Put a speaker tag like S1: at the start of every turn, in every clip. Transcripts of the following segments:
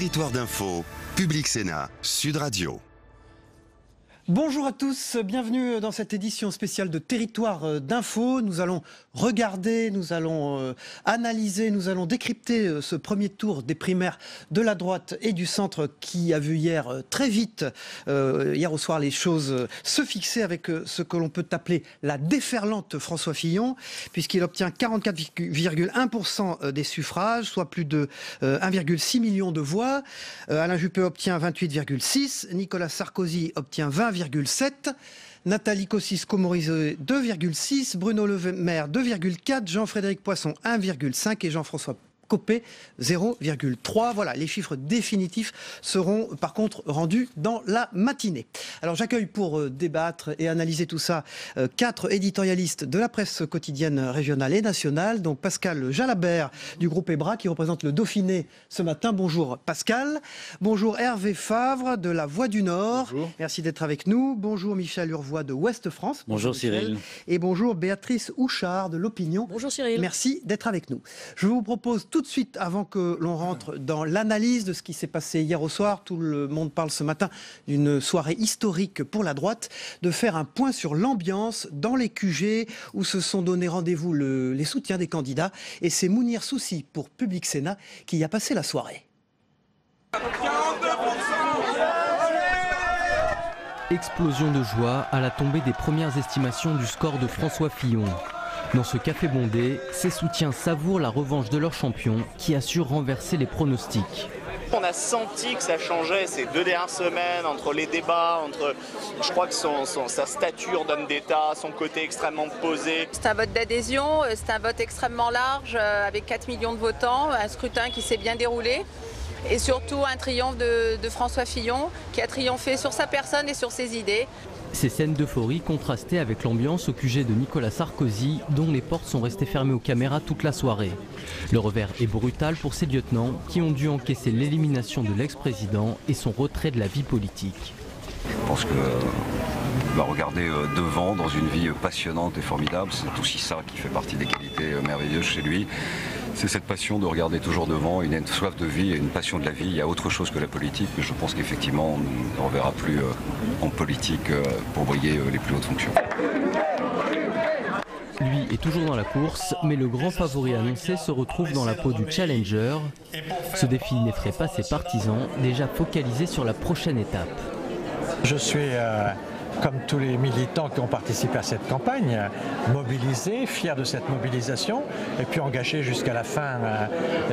S1: Territoire d'info, Public Sénat, Sud Radio.
S2: Bonjour à tous, bienvenue dans cette édition spéciale de Territoire d'info. Nous allons regarder, nous allons analyser, nous allons décrypter ce premier tour des primaires de la droite et du centre qui a vu hier très vite, hier au soir, les choses se fixer avec ce que l'on peut appeler la déferlante François Fillon, puisqu'il obtient 44,1% des suffrages, soit plus de 1,6 million de voix. Alain Juppé obtient 28,6%, Nicolas Sarkozy obtient 20,7%, Nathalie Kosciusko-Morizet 2,6%, Bruno Le Maire 2,4%, Jean-Frédéric Poisson 1,5% et Jean-François Copé 0,3. Voilà, les chiffres définitifs seront par contre rendus dans la matinée. Alors j'accueille pour débattre et analyser tout ça 4 éditorialistes de la presse quotidienne régionale et nationale. Donc Pascal Jalabert du groupe EBRA qui représente le Dauphiné ce matin. Bonjour Pascal. Bonjour Hervé Favre de La Voix du Nord. Bonjour. Merci d'être avec nous. Bonjour Michel Urvois de Ouest France.
S3: Bonjour Cyril.
S2: Et bonjour Béatrice Houchard de l'Opinion.
S4: Bonjour Cyril.
S2: Merci d'être avec nous. Je vous propose tout de suite, avant que l'on rentre dans l'analyse de ce qui s'est passé hier au soir, tout le monde parle ce matin d'une soirée historique pour la droite, de faire un point sur l'ambiance dans les QG où se sont donné rendez-vous les soutiens des candidats. Et c'est Mounir Soussi pour Public Sénat qui y a passé la soirée.
S5: Explosion de joie à la tombée des premières estimations du score de François Fillon. Dans ce café bondé, ses soutiens savourent la revanche de leur champion qui a su renverser les pronostics.
S6: On a senti que ça changeait ces 2 dernières semaines, entre les débats, entre, je crois que sa stature d'homme d'État, son côté extrêmement posé.
S4: C'est un vote d'adhésion, c'est un vote extrêmement large, avec 4 millions de votants, un scrutin qui s'est bien déroulé. Et surtout un triomphe de François Fillon qui a triomphé sur sa personne et sur ses idées.
S5: Ces scènes d'euphorie contrastaient avec l'ambiance au QG de Nicolas Sarkozy, dont les portes sont restées fermées aux caméras toute la soirée. Le revers est brutal pour ses lieutenants qui ont dû encaisser l'élimination de l'ex-président et son retrait de la vie politique.
S7: Je pense que regarder devant dans une vie passionnante et formidable, c'est aussi ça qui fait partie des qualités merveilleuses chez lui. C'est cette passion de regarder toujours devant, une soif de vie et une passion de la vie. Il y a autre chose que la politique, mais je pense qu'effectivement, on ne reverra plus en politique pour briller les plus hautes fonctions.
S5: Lui est toujours dans la course, mais le grand favori annoncé se retrouve dans la peau du challenger. Ce défi n'effraie pas ses partisans, déjà focalisés sur la prochaine étape.
S8: Je suis, comme tous les militants qui ont participé à cette campagne, mobilisé, fier de cette mobilisation, et puis engagé jusqu'à la fin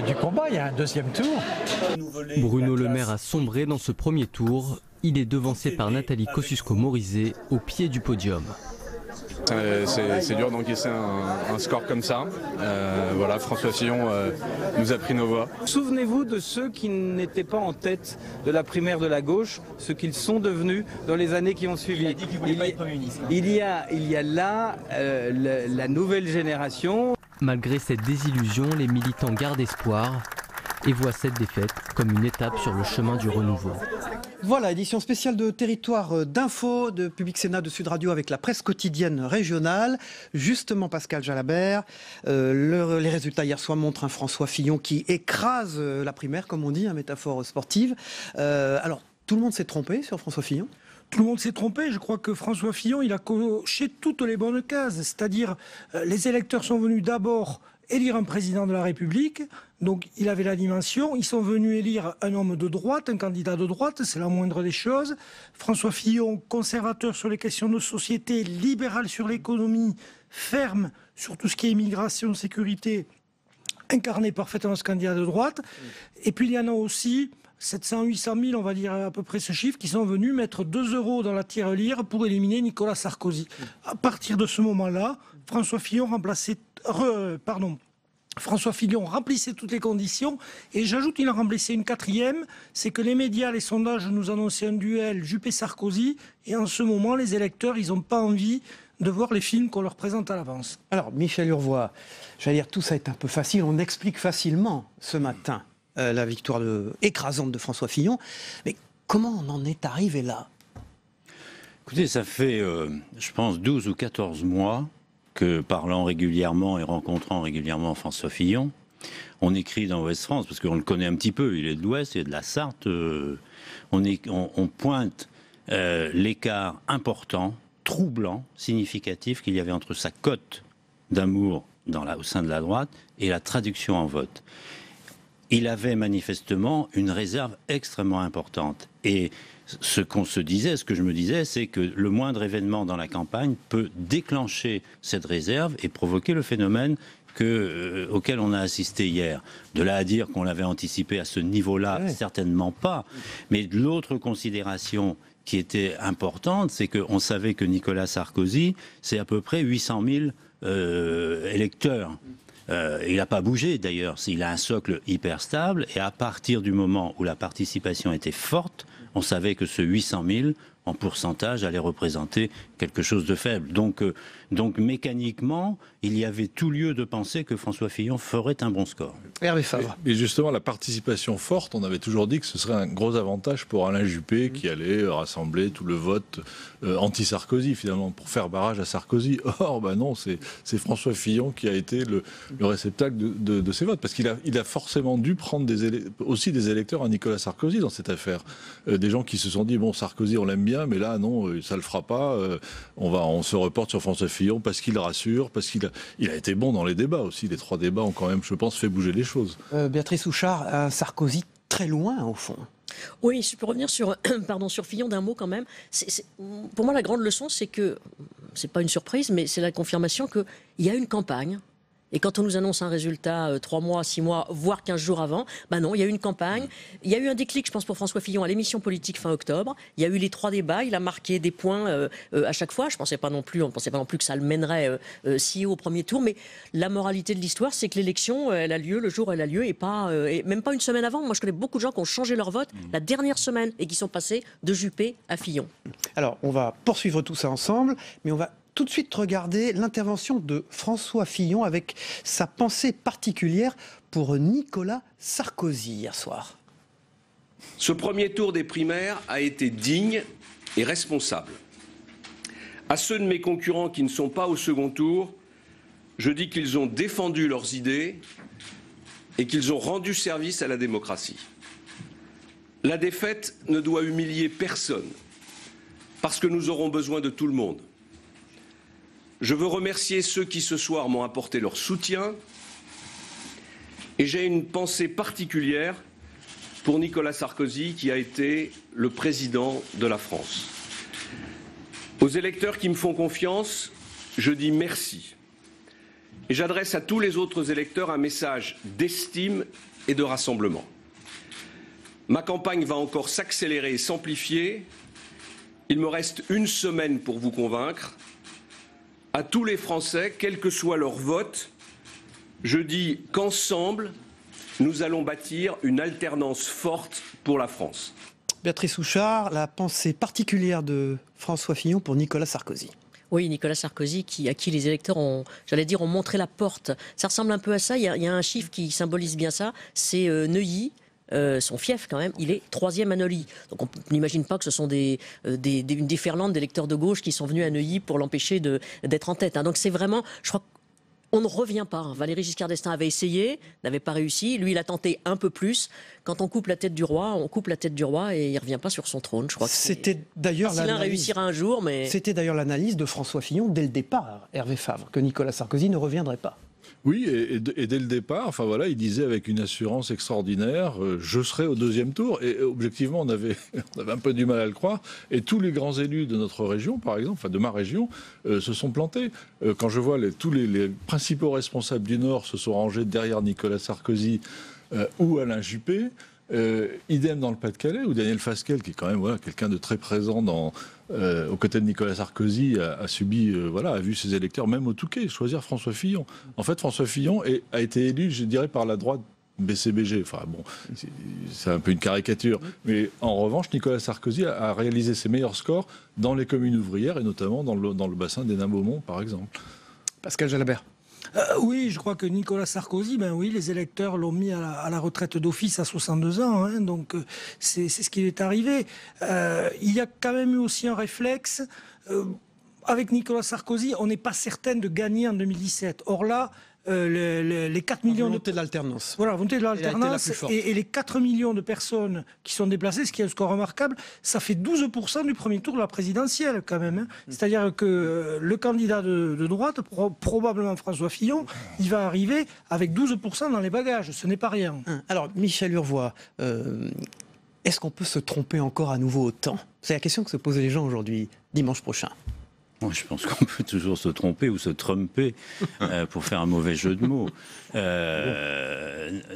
S8: du combat. Il y a un deuxième tour.
S5: Bruno Le Maire a sombré dans ce premier tour. Il est devancé par Nathalie Kosciusko-Morizet au pied du podium.
S9: C'est dur d'encaisser un score comme ça. Voilà, François Fillon nous a pris nos voix.
S10: Souvenez-vous de ceux qui n'étaient pas en tête de la primaire de la gauche, ce qu'ils sont devenus dans les années qui ont suivi. Il y a là la nouvelle génération.
S5: Malgré cette désillusion, les militants gardent espoir et voient cette défaite comme une étape sur le chemin du renouveau.
S2: Voilà, édition spéciale de Territoire d'info de Public Sénat de Sud Radio avec la presse quotidienne régionale. Justement, Pascal Jalabert, les résultats hier soir montrent un François Fillon qui écrase la primaire, comme on dit, une métaphore sportive. Alors, tout le monde s'est trompé sur François Fillon ?
S11: Tout le monde s'est trompé. Je crois que François Fillon, il a coché toutes les bonnes cases. C'est-à-dire, les électeurs sont venus d'abord élire un président de la République, donc il avait la dimension. Ils sont venus élire un homme de droite, un candidat de droite, c'est la moindre des choses. François Fillon, conservateur sur les questions de société, libéral sur l'économie, ferme sur tout ce qui est immigration, sécurité, incarné parfaitement ce candidat de droite. Et puis il y en a aussi 700, 800 000, on va dire à peu près ce chiffre, qui sont venus mettre 2 € dans la tirelire pour éliminer Nicolas Sarkozy. À partir de ce moment-là, François Fillon remplissait toutes les conditions, et j'ajoute qu'il en remplissait une 4e, c'est que les médias, les sondages nous annonçaient un duel Juppé-Sarkozy, et en ce moment, les électeurs, ils n'ont pas envie de voir les films qu'on leur présente à l'avance.
S2: Alors, Michel Urvois, j'allais dire, tout ça est un peu facile, on explique facilement ce matin la victoire écrasante de François Fillon, mais comment on en est arrivé là ?
S3: Écoutez, ça fait, je pense, 12 ou 14 mois que, parlant régulièrement et rencontrant régulièrement François Fillon, On écrit dans Ouest France, parce qu'on le connaît un petit peu, il est de l'Ouest, il est de la Sarthe, on pointe l'écart important, troublant, significatif qu'il y avait entre sa cote d'amour au sein de la droite et la traduction en vote. Il avait manifestement une réserve extrêmement importante. Et ce qu'on se disait, ce que je me disais, c'est que le moindre événement dans la campagne peut déclencher cette réserve et provoquer le phénomène auquel on a assisté hier. De là à dire qu'on l'avait anticipé à ce niveau-là, certainement pas. Mais l'autre considération qui était importante, c'est qu'on savait que Nicolas Sarkozy, c'est à peu près 800 000 électeurs. Il n'a pas bougé d'ailleurs, il a un socle hyper stable, et à partir du moment où la participation était forte, on savait que ce 800 000, en pourcentage, allait représenter quelque chose de faible. Donc mécaniquement, il y avait tout lieu de penser que François Fillon ferait un bon score.
S2: Hervé Favre.
S12: Mais justement, la participation forte, on avait toujours dit que ce serait un gros avantage pour Alain Juppé, qui allait rassembler tout le vote anti-Sarkozy, finalement, pour faire barrage à Sarkozy. Or, non, c'est François Fillon qui a été le réceptacle de ces votes, parce qu'il a forcément dû prendre aussi des électeurs à Nicolas Sarkozy dans cette affaire. Des gens qui se sont dit, bon, Sarkozy, on l'aime bien, mais là, non, ça le fera pas. On se reporte sur François Fillon parce qu'il rassure, parce qu'il a été bon dans les débats aussi. Les 3 débats ont quand même, je pense, fait bouger les choses.
S2: Béatrice Houchard, Sarkozy très loin, au fond.
S13: Oui, je peux revenir sur Fillon d'un mot quand même. Pour moi, la grande leçon, c'est que, c'est pas une surprise, mais c'est la confirmation qu'il y a une campagne. Et quand on nous annonce un résultat 3 mois, 6 mois, voire 15 jours avant, non, il y a eu une campagne. Il y a eu un déclic, je pense, pour François Fillon à l'émission politique fin octobre. Il y a eu les 3 débats, il a marqué des points à chaque fois. On ne pensait pas non plus que ça le mènerait si haut au premier tour. Mais la moralité de l'histoire, c'est que l'élection, elle a lieu le jour où elle a lieu et même pas une semaine avant. Moi, je connais beaucoup de gens qui ont changé leur vote la dernière semaine et qui sont passés de Juppé à Fillon.
S2: Alors, on va poursuivre tout ça ensemble, mais on va tout de suite regarder l'intervention de François Fillon avec sa pensée particulière pour Nicolas Sarkozy hier soir.
S14: Ce premier tour des primaires a été digne et responsable. À ceux de mes concurrents qui ne sont pas au second tour, je dis qu'ils ont défendu leurs idées et qu'ils ont rendu service à la démocratie. La défaite ne doit humilier personne, parce que nous aurons besoin de tout le monde. Je veux remercier ceux qui ce soir m'ont apporté leur soutien et j'ai une pensée particulière pour Nicolas Sarkozy qui a été le président de la France. Aux électeurs qui me font confiance, je dis merci. Et j'adresse à tous les autres électeurs un message d'estime et de rassemblement. Ma campagne va encore s'accélérer et s'amplifier. Il me reste 1 semaine pour vous convaincre. À tous les Français, quel que soit leur vote, je dis qu'ensemble, nous allons bâtir une alternance forte pour la France.
S2: Béatrice Houchard, la pensée particulière de François Fillon pour Nicolas Sarkozy.
S13: Oui, Nicolas Sarkozy, à qui les électeurs ont montré la porte. Ça ressemble un peu à ça, il y a un chiffre qui symbolise bien ça, c'est Neuilly. Son fief quand même, il est 3e à Neuilly. Donc on n'imagine pas que ce sont une déferlante d'électeurs de gauche qui sont venus à Neuilly pour l'empêcher d'être en tête. Donc c'est vraiment, je crois qu'on ne revient pas. Valéry Giscard d'Estaing avait essayé, n'avait pas réussi. Lui, il a tenté un peu plus. Quand on coupe la tête du roi, on coupe la tête du roi et il ne revient pas sur son trône. Je crois que
S2: c'était d'ailleurs
S13: l'un réussira un jour, mais
S2: c'était d'ailleurs l'analyse de François Fillon dès le départ, Hervé Favre, que Nicolas Sarkozy ne reviendrait pas.
S12: Oui, et dès le départ, il disait avec une assurance extraordinaire, je serai au 2e tour. Et objectivement, on avait un peu du mal à le croire. Et tous les grands élus de notre région, par exemple, de ma région, se sont plantés. Quand je vois tous les principaux responsables du Nord se sont rangés derrière Nicolas Sarkozy ou Alain Juppé, idem dans le Pas-de-Calais, où Daniel Fasquelle, qui est quand même quelqu'un de très présent aux côtés de Nicolas Sarkozy, a vu ses électeurs, même au Touquet, choisir François Fillon. En fait, François Fillon a été élu, je dirais, par la droite BCBG. C'est un peu une caricature. Mais en revanche, Nicolas Sarkozy a réalisé ses meilleurs scores dans les communes ouvrières, et notamment dans le bassin d'Hénin-Beaumont, par exemple.
S2: Pascal Jalabert.
S11: Oui, je crois que Nicolas Sarkozy, les électeurs l'ont mis à la retraite d'office à 62 ans, donc c'est ce qui est arrivé. Il y a quand même eu aussi un réflexe. Avec Nicolas Sarkozy, on n'est pas certain de gagner en 2017. Or là, les 4 millions de
S2: volonté de l'alternance.
S11: Voilà, volonté de l'alternance et les 4 millions de personnes qui sont déplacées, ce qui est un score remarquable, ça fait 12% du premier tour de la présidentielle quand même. C'est-à-dire que le candidat de droite, probablement François Fillon, il va arriver avec 12% dans les bagages. Ce n'est pas rien.
S2: Alors, Michel Urvoas, est-ce qu'on peut se tromper encore à nouveau autant? C'est la question que se posent les gens aujourd'hui, dimanche prochain.
S3: Moi, je pense qu'on peut toujours se tromper ou se tromper pour faire un mauvais jeu de mots.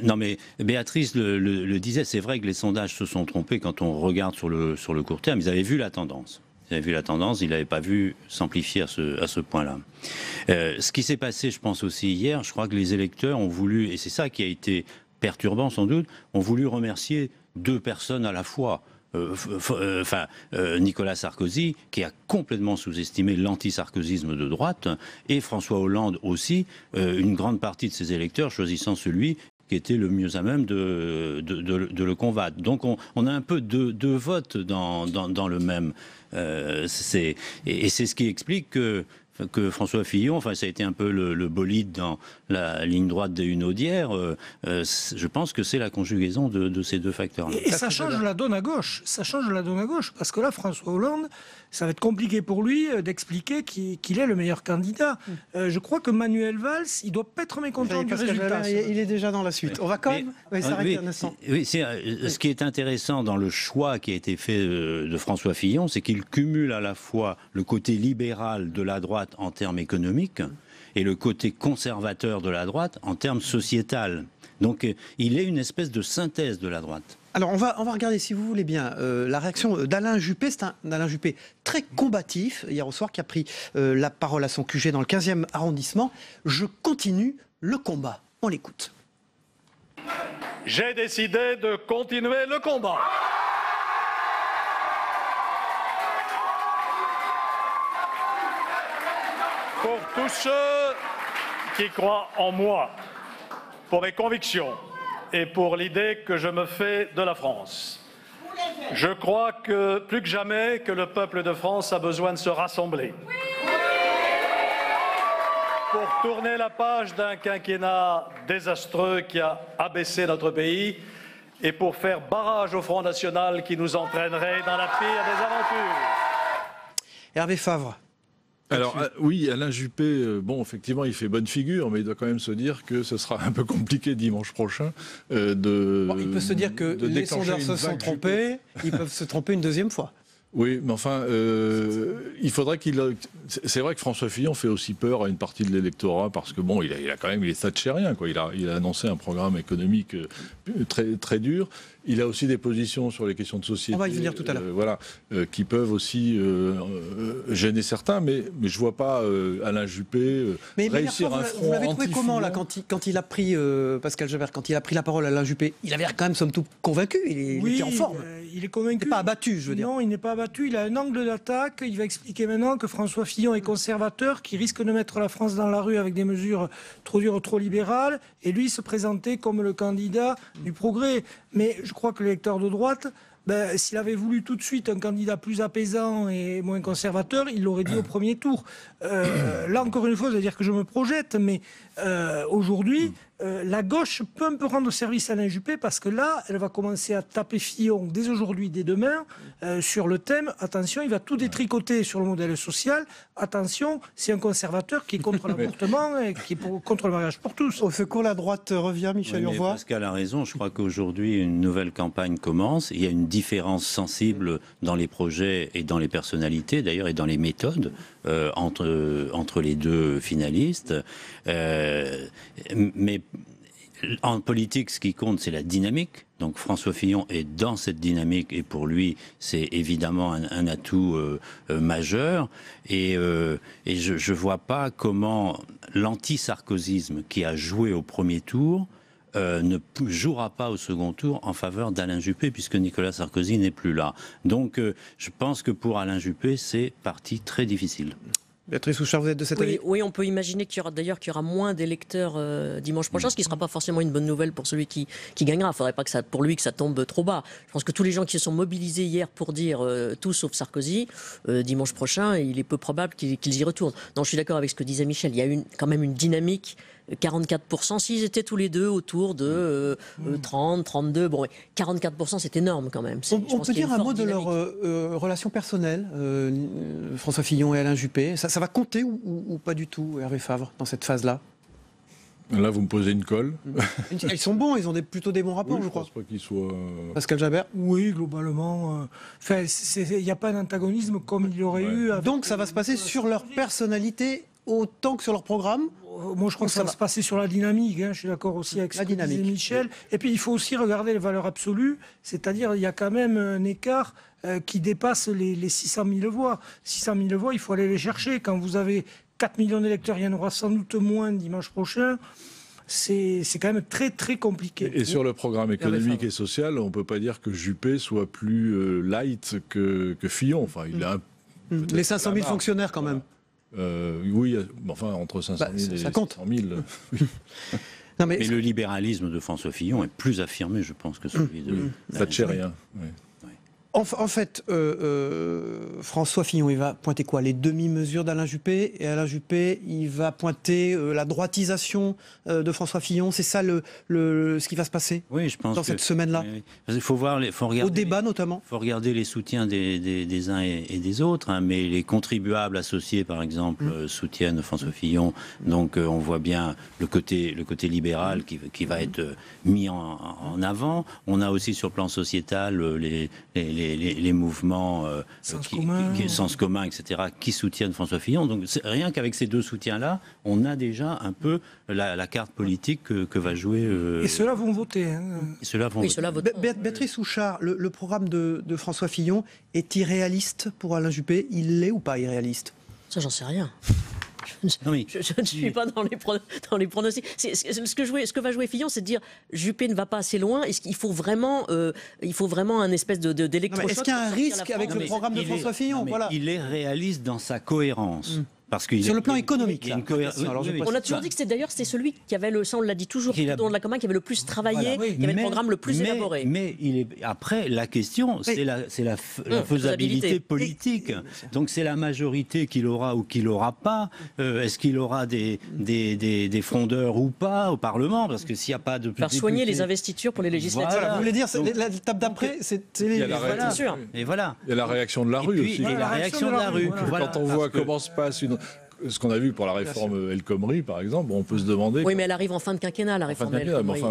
S3: Non, mais Béatrice le disait, c'est vrai que les sondages se sont trompés quand on regarde sur le court terme. Ils avaient vu la tendance. Ils n'avaient pas vu s'amplifier à ce point-là. Ce qui s'est passé, je pense aussi hier, je crois que les électeurs ont voulu, et c'est ça qui a été perturbant sans doute, ont voulu remercier deux personnes à la fois. Nicolas Sarkozy, qui a complètement sous-estimé l'anti-sarkozysme de droite, et François Hollande aussi, une grande partie de ses électeurs choisissant celui qui était le mieux à même de le combattre. Donc on a un peu deux votes dans le même. Et c'est ce qui explique que François Fillon, ça a été un peu le bolide dans la ligne droite des Hunaudière. Je pense que c'est la conjugaison de ces deux facteurs-là.
S11: Et ça change la donne à gauche. Ça change la donne à gauche, parce que là, François Hollande, ça va être compliqué pour lui d'expliquer qu'il est le meilleur candidat. Je crois que Manuel Valls, il doit pas être mécontent du résultat.
S2: Il est déjà dans la suite. On va quand même s'arrêter un instant.
S3: Oui, ce qui est intéressant dans le choix qui a été fait de François Fillon, c'est qu'il cumule à la fois le côté libéral de la droite en termes économiques et le côté conservateur de la droite en termes sociétal. Donc il est une espèce de synthèse de la droite.
S2: Alors on va regarder, si vous voulez bien, la réaction d'Alain Juppé. C'est un Alain Juppé très combatif hier au soir qui a pris la parole à son QG dans le 15e arrondissement. Je continue le combat. On l'écoute.
S15: J'ai décidé de continuer le combat. Pour tous ceux qui croient en moi, pour mes convictions et pour l'idée que je me fais de la France. Je crois que plus que jamais que le peuple de France a besoin de se rassembler. Pour tourner la page d'un quinquennat désastreux qui a abaissé notre pays et pour faire barrage au Front National qui nous entraînerait dans la pire des aventures.
S2: Hervé Favre.
S12: Alors oui, Alain Juppé, effectivement, il fait bonne figure, mais il doit quand même se dire que ce sera un peu compliqué dimanche prochain
S2: il peut se dire que les sondeurs se sont trompés, ils peuvent se tromper une deuxième fois.
S12: Oui, mais enfin, il faudrait qu'il... C'est vrai que François Fillon fait aussi peur à une partie de l'électorat parce que il a quand même, il est thatchérien, quoi. Il a annoncé un programme économique très, très dur. Il a aussi des positions sur les questions de société.
S2: On va y venir tout à l'heure.
S12: Qui peuvent aussi gêner certains, mais je vois pas Alain Juppé réussir un front.
S2: Vous l'avez trouvé comment là quand il a pris Pascal Javert, quand il a pris la parole à Alain Juppé? Il avait quand même somme toute convaincu. Il était en forme.
S11: Il est convaincu.
S2: Il n'est pas abattu, je veux dire.
S11: Non, il n'est pas abattu. Il a un angle d'attaque. Il va expliquer maintenant que François Fillon est conservateur, qui risque de mettre la France dans la rue avec des mesures trop dures, trop libérales, et lui se présenter comme le candidat du progrès. Mais je crois que l'électeur de droite, s'il avait voulu tout de suite un candidat plus apaisant et moins conservateur, il l'aurait dit au premier tour. Là, encore une fois, je veux dire que je me projette, mais aujourd'hui, la gauche peut un peu rendre service à Alain Juppé parce que là, elle va commencer à taper Fillon dès aujourd'hui, dès demain, sur le thème, attention, il va tout détricoter sur le modèle social, attention, c'est un conservateur qui est contre l'avortement et qui est contre le mariage pour tous.
S2: Au secours, la droite revient, Michel Urvoas.
S3: Pascal a raison, je crois qu'aujourd'hui, une nouvelle campagne commence. Il y a une différence sensible dans les projets et dans les personnalités, d'ailleurs, et dans les méthodes entre les deux finalistes. Mais en politique, ce qui compte, c'est la dynamique. Donc François Fillon est dans cette dynamique et pour lui, c'est évidemment un atout majeur. Et je ne vois pas comment l'anti-sarkozysme qui a joué au premier tour ne jouera pas au second tour en faveur d'Alain Juppé, puisque Nicolas Sarkozy n'est plus là. Donc je pense que pour Alain Juppé, c'est parti très difficile.
S2: Béatrice Houchard, vous êtes de cet avis?
S13: Oui, on peut imaginer qu'il y aura moins d'électeurs dimanche prochain, ce qui ne sera pas forcément une bonne nouvelle pour celui qui gagnera. Il ne faudrait pas pour lui que ça tombe trop bas. Je pense que tous les gens qui se sont mobilisés hier pour dire tout sauf Sarkozy, dimanche prochain, il est peu probable qu'ils y retournent. Non, je suis d'accord avec ce que disait Michel. Il y a quand même une dynamique 44%, s'ils étaient tous les deux autour de 30, 32, bon, 44%, c'est énorme quand même.
S2: On peut dire un mot de leur relation personnelle, François Fillon et Alain Juppé. Ça va compter ou pas du tout, Hervé Favre, dans cette phase-là?
S12: Là, vous me posez une colle.
S2: Ils sont bons, ils ont plutôt des bons rapports,
S12: oui,
S2: je crois.
S12: Je pense pas qu'ils soient...
S2: Pascal Jabert?
S11: Oui, globalement. Il n'y a pas d'antagonisme comme il y aurait eu.
S2: Donc ça va se passer sur leur personnalité autant que sur leur programme?
S11: Moi, je crois que ça va se passer sur la dynamique. Je suis d'accord aussi avec ce que disait Michel. Et puis, il faut aussi regarder les valeurs absolues. C'est-à-dire, il y a quand même un écart qui dépasse les 600 000 voix. 600 000 voix, il faut aller les chercher. Quand vous avez 4 millions d'électeurs, il y en aura sans doute moins dimanche prochain. C'est quand même très, très compliqué.
S12: Et sur le programme économique et social, on ne peut pas dire que Juppé soit plus light que Fillon. Enfin, il a
S2: les 500 000 fonctionnaires, quand même.
S12: Oui, enfin, entre 500 000 et 500 000.
S2: Non, mais
S3: le libéralisme de François Fillon est plus affirmé, je pense, que celui de
S12: Thatcherien. Oui.
S2: En fait, François Fillon, il va pointer quoi? Les demi-mesures d'Alain Juppé. Et Alain Juppé, il va pointer la droitisation de François Fillon. C'est ça ce qui va se passer
S3: je pense
S2: dans cette semaine-là.
S3: Oui. Il faut regarder
S2: au débat notamment.
S3: Il faut regarder les soutiens des uns et des autres. Hein, mais les contribuables associés, par exemple, soutiennent François Fillon. Donc on voit bien le côté libéral qui va être mis en avant. On a aussi sur le plan sociétal les mouvements sens commun, etc., qui soutiennent François Fillon. Donc rien qu'avec ces deux soutiens-là, on a déjà un peu la carte politique que va jouer...
S11: Et ceux-là vont voter.
S2: Béatrice Houchard, le programme de François Fillon est irréaliste pour Alain Juppé. Il l'est ou pas irréaliste?
S13: Ça, j'en sais rien. Je ne suis pas dans les pronostics. Ce que va jouer Fillon, c'est de dire Juppé ne va pas assez loin. Est-ce qu'il faut vraiment, un espèce d'électrochoc?
S2: Est-ce qu'il y a un risque avec le programme de François Fillon?
S3: Il est réaliste dans sa cohérence. Parce
S2: sur le plan économique,
S13: on a toujours dit que c'était celui qui avait on l'a dit toujours tout au long de la campagne, qui avait le plus travaillé, qui avait le programme le plus élaboré.
S3: Mais après, la question, c'est la faisabilité politique. Donc c'est la majorité qu'il aura ou qu'il n'aura pas. Est-ce qu'il aura des frondeurs ou pas au Parlement? Parce que s'il n'y a pas de...
S13: Faire soigner les investitures pour les législatives.
S2: Vous voulez dire, l'étape d'après, c'est les...
S3: Et voilà.
S12: Il y a la réaction de la rue aussi.
S3: Et la réaction de la rue.
S12: Quand on voit comment se passe ce qu'on a vu pour la réforme El Khomri, par exemple, on peut se demander...
S13: Oui, mais elle arrive en fin de quinquennat, la réforme El Khomri.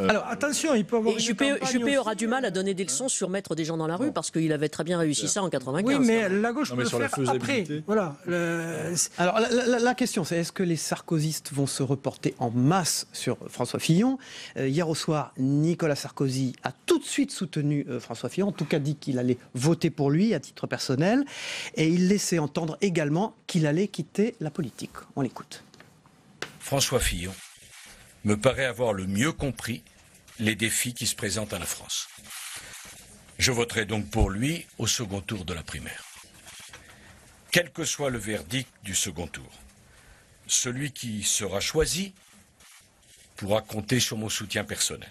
S11: Alors, attention, il peut avoir...
S13: Juppé aura du mal à donner des leçons sur mettre des gens dans la rue, parce qu'il avait très bien réussi ça en 95.
S11: Oui, mais la gauche peut le faire après. Voilà.
S2: Alors, la question, c'est est-ce que les sarkozystes vont se reporter en masse sur François Fillon? Hier au soir, Nicolas Sarkozy a tout de suite soutenu François Fillon, en tout cas dit qu'il allait voter pour lui à titre personnel, et il laissait entendre également qu'il allait quitter la politique. On l'écoute.
S16: François Fillon me paraît avoir le mieux compris les défis qui se présentent à la France. Je voterai donc pour lui au second tour de la primaire. Quel que soit le verdict du second tour, celui qui sera choisi pourra compter sur mon soutien personnel.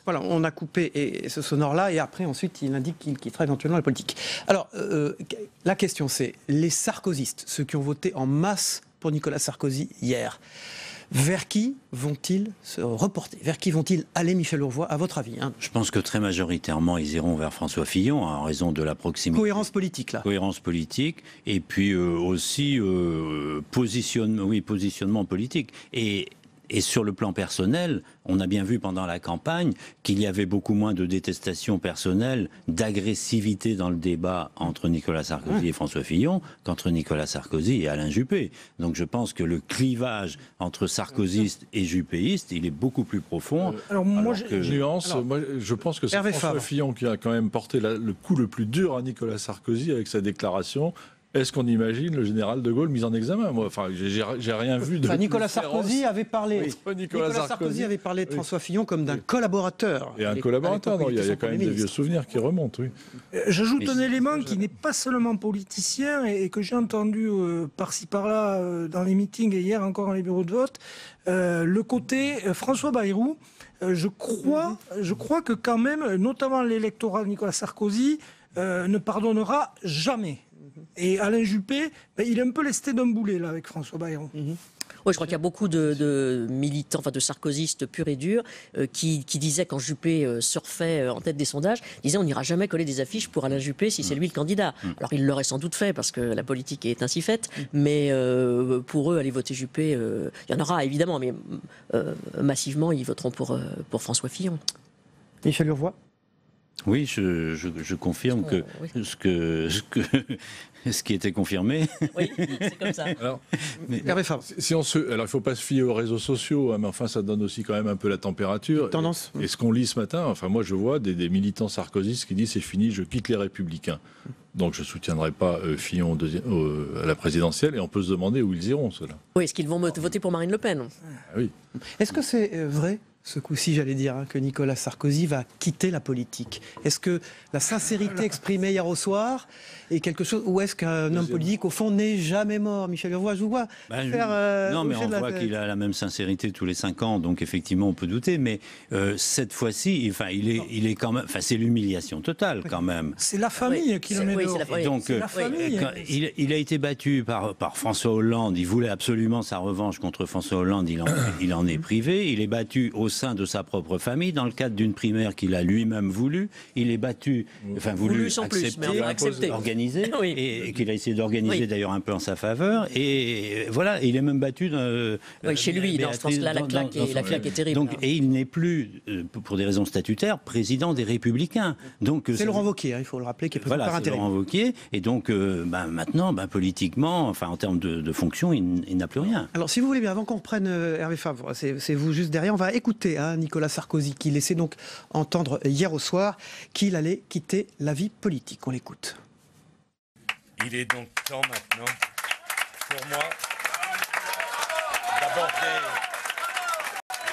S2: Voilà, on a coupé ce sonore-là et après, ensuite, il indique qu'il quittera éventuellement la politique. Alors, la question, c'est les sarkozystes, ceux qui ont voté en masse pour Nicolas Sarkozy hier, vers qui vont-ils se reporter? Vers qui vont-ils aller, Michel Ourvois, à votre avis?
S3: Je pense que très majoritairement, ils iront vers François Fillon, en raison de la proximité.
S2: Cohérence politique, là.
S3: Cohérence politique, et puis aussi positionnement politique. Et sur le plan personnel, on a bien vu pendant la campagne qu'il y avait beaucoup moins de détestation personnelle, d'agressivité dans le débat entre Nicolas Sarkozy et François Fillon qu'entre Nicolas Sarkozy et Alain Juppé. Donc je pense que le clivage entre sarkozystes et juppéistes, il est beaucoup plus profond.
S12: Je pense que c'est François Fillon qui a quand même porté le coup le plus dur à Nicolas Sarkozy avec sa déclaration. Est-ce qu'on imagine le général de Gaulle mis en examen? Moi, j'ai rien vu de...
S2: Nicolas Sarkozy avait parlé. Nicolas Sarkozy avait parlé de François Fillon comme d'un collaborateur.
S12: Et un collaborateur, il y a quand même des vieux souvenirs qui remontent, oui.
S11: J'ajoute un élément qui n'est pas seulement politicien et que j'ai entendu par-ci par-là dans les meetings et hier encore dans les bureaux de vote. Le côté François Bayrou. Je crois que quand même, notamment l'électorat de Nicolas Sarkozy, ne pardonnera jamais. Et Alain Juppé, il est un peu lesté d'un boulet là avec François Bayrou.
S13: Oui, je crois qu'il y a beaucoup de militants, enfin de sarkozystes purs et durs, qui disaient, quand Juppé surfait en tête des sondages, disaient on n'ira jamais coller des affiches pour Alain Juppé si c'est lui le candidat. Alors il l'aurait sans doute fait, parce que la politique est ainsi faite, mais pour eux, aller voter Juppé, il y en aura évidemment, mais massivement, ils voteront pour François Fillon.
S2: Michel Urvoas.
S3: Oui, je confirme que ce qui était confirmé.
S13: Oui, c'est comme ça.
S12: Alors, il ne faut pas se fier aux réseaux sociaux, hein, mais enfin, ça donne aussi quand même un peu la température.
S2: Tendance.
S12: Et ce qu'on lit ce matin, enfin, moi, je vois des militants sarkozystes qui disent c'est fini, je quitte les Républicains. Donc, je ne soutiendrai pas Fillon à la présidentielle, et on peut se demander où ils iront, ceux-là.
S13: Oui, est-ce qu'ils vont voter pour Marine Le Pen?
S12: Ah oui.
S2: Est-ce que c'est vrai, ce coup-ci, j'allais dire, que Nicolas Sarkozy va quitter la politique? Est-ce que la sincérité exprimée hier au soir est quelque chose, ou est-ce qu'un homme politique, au fond, n'est jamais mort? Michel Urvoas, je vous vois faire...
S3: non, mais on voit qu'il a la même sincérité tous les 5 ans, donc effectivement, on peut douter, mais cette fois-ci, enfin, il est quand même... Enfin, c'est l'humiliation totale, quand même.
S11: C'est la famille qui le met dehors.
S3: Donc, il a été battu par François Hollande, il voulait absolument sa revanche contre François Hollande, il en est privé, il est battu au sein de sa propre famille, dans le cadre d'une primaire qu'il a lui-même voulu, il est battu, enfin voulu accepter, organiser, et qu'il a essayé d'organiser d'ailleurs un peu en sa faveur, et voilà, il est même battu
S13: chez lui, je pense que là, la claque est terrible.
S3: Donc, et il n'est plus, pour des raisons statutaires, président des Républicains.
S2: C'est Laurent Wauquiez, il faut le rappeler, qui est président par intérim.
S3: Laurent Wauquiez, et donc maintenant, politiquement, enfin en termes de fonction, il n'a plus rien.
S2: Alors si vous voulez bien, avant qu'on reprenne Hervé Favre, c'est vous juste derrière, on va écouter Nicolas Sarkozy, qui laissait donc entendre hier au soir qu'il allait quitter la vie politique. On l'écoute.
S16: Il est donc temps maintenant pour moi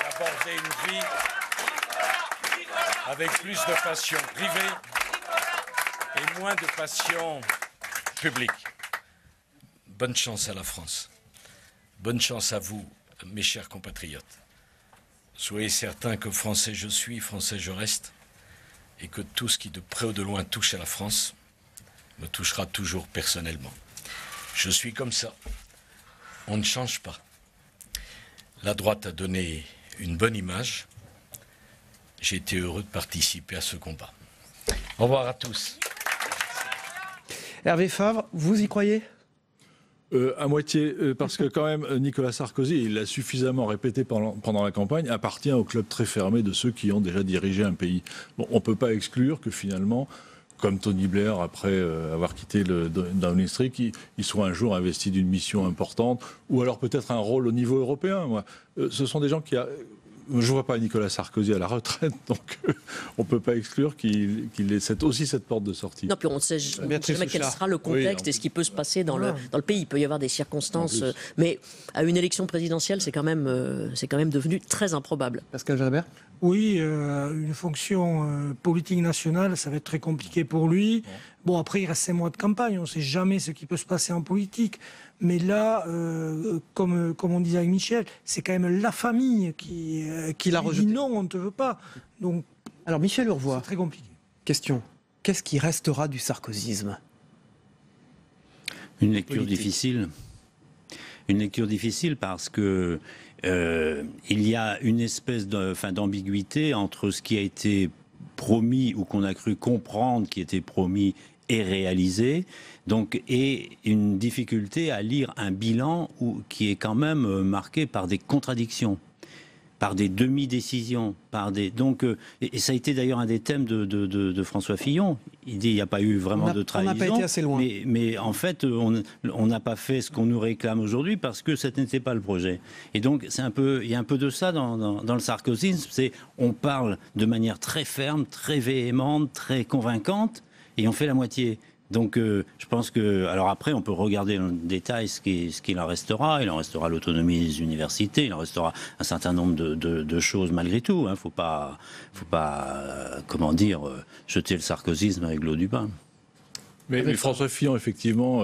S16: d'aborder une vie avec plus de passion privée et moins de passion publique. Bonne chance à la France. Bonne chance à vous, mes chers compatriotes. Soyez certains que français je suis, français je reste, et que tout ce qui de près ou de loin touche à la France me touchera toujours personnellement. Je suis comme ça. On ne change pas. La droite a donné une bonne image. J'ai été heureux de participer à ce combat. Au revoir à tous.
S2: Hervé Favre, vous y croyez ?
S12: À moitié, parce que quand même, Nicolas Sarkozy, il l'a suffisamment répété pendant la campagne, appartient au club très fermé de ceux qui ont déjà dirigé un pays. Bon, on ne peut pas exclure que finalement, comme Tony Blair, après avoir quitté le Downing Street, il soit un jour investi d'une mission importante, ou alors peut-être un rôle au niveau européen. Ce sont des gens qui... Je ne vois pas Nicolas Sarkozy à la retraite, donc on ne peut pas exclure qu'il ait aussi cette porte de sortie.
S13: Non, puis on ne sait jamais quel sera le contexte et ce qui peut se passer dans le pays. Il peut y avoir des circonstances, mais à une élection présidentielle, c'est quand même devenu très improbable.
S2: Pascal Jalabert ?
S11: Oui, une fonction politique nationale, ça va être très compliqué pour lui. Bon, après, il reste 5 mois de campagne, on ne sait jamais ce qui peut se passer en politique. Mais là, comme on disait avec Michel, c'est quand même la famille qui l'a rejeté. Dit non, on ne te veut pas. Donc,
S2: alors Michel Urvoas,
S11: c'est très compliqué.
S2: Question, qu'est-ce qui restera du sarkozysme ?
S3: Une lecture difficile. Une lecture difficile parce que il y a une espèce d'ambiguïté entre ce qui a été promis ou qu'on a cru comprendre qui était promis et réalisé, donc, et une difficulté à lire un bilan qui est quand même marqué par des contradictions, par des demi-décisions, donc, et ça a été d'ailleurs un des thèmes de François Fillon. Il dit qu'il n'y a pas eu vraiment de trahison.
S2: On n'a pas été assez loin.
S3: Mais en fait, on n'a pas fait ce qu'on nous réclame aujourd'hui parce que ce n'était pas le projet. Et donc, il y a un peu de ça dans le sarkozysme. On parle de manière très ferme, très véhémente, très convaincante, et on fait la moitié. Donc je pense que... Alors après, on peut regarder dans le détail ce qu'il en restera. Il en restera l'autonomie des universités, il en restera un certain nombre de choses malgré tout. Il ne faut pas comment dire, jeter le sarkozysme avec l'eau du bain.
S12: Mais François Fillon, effectivement,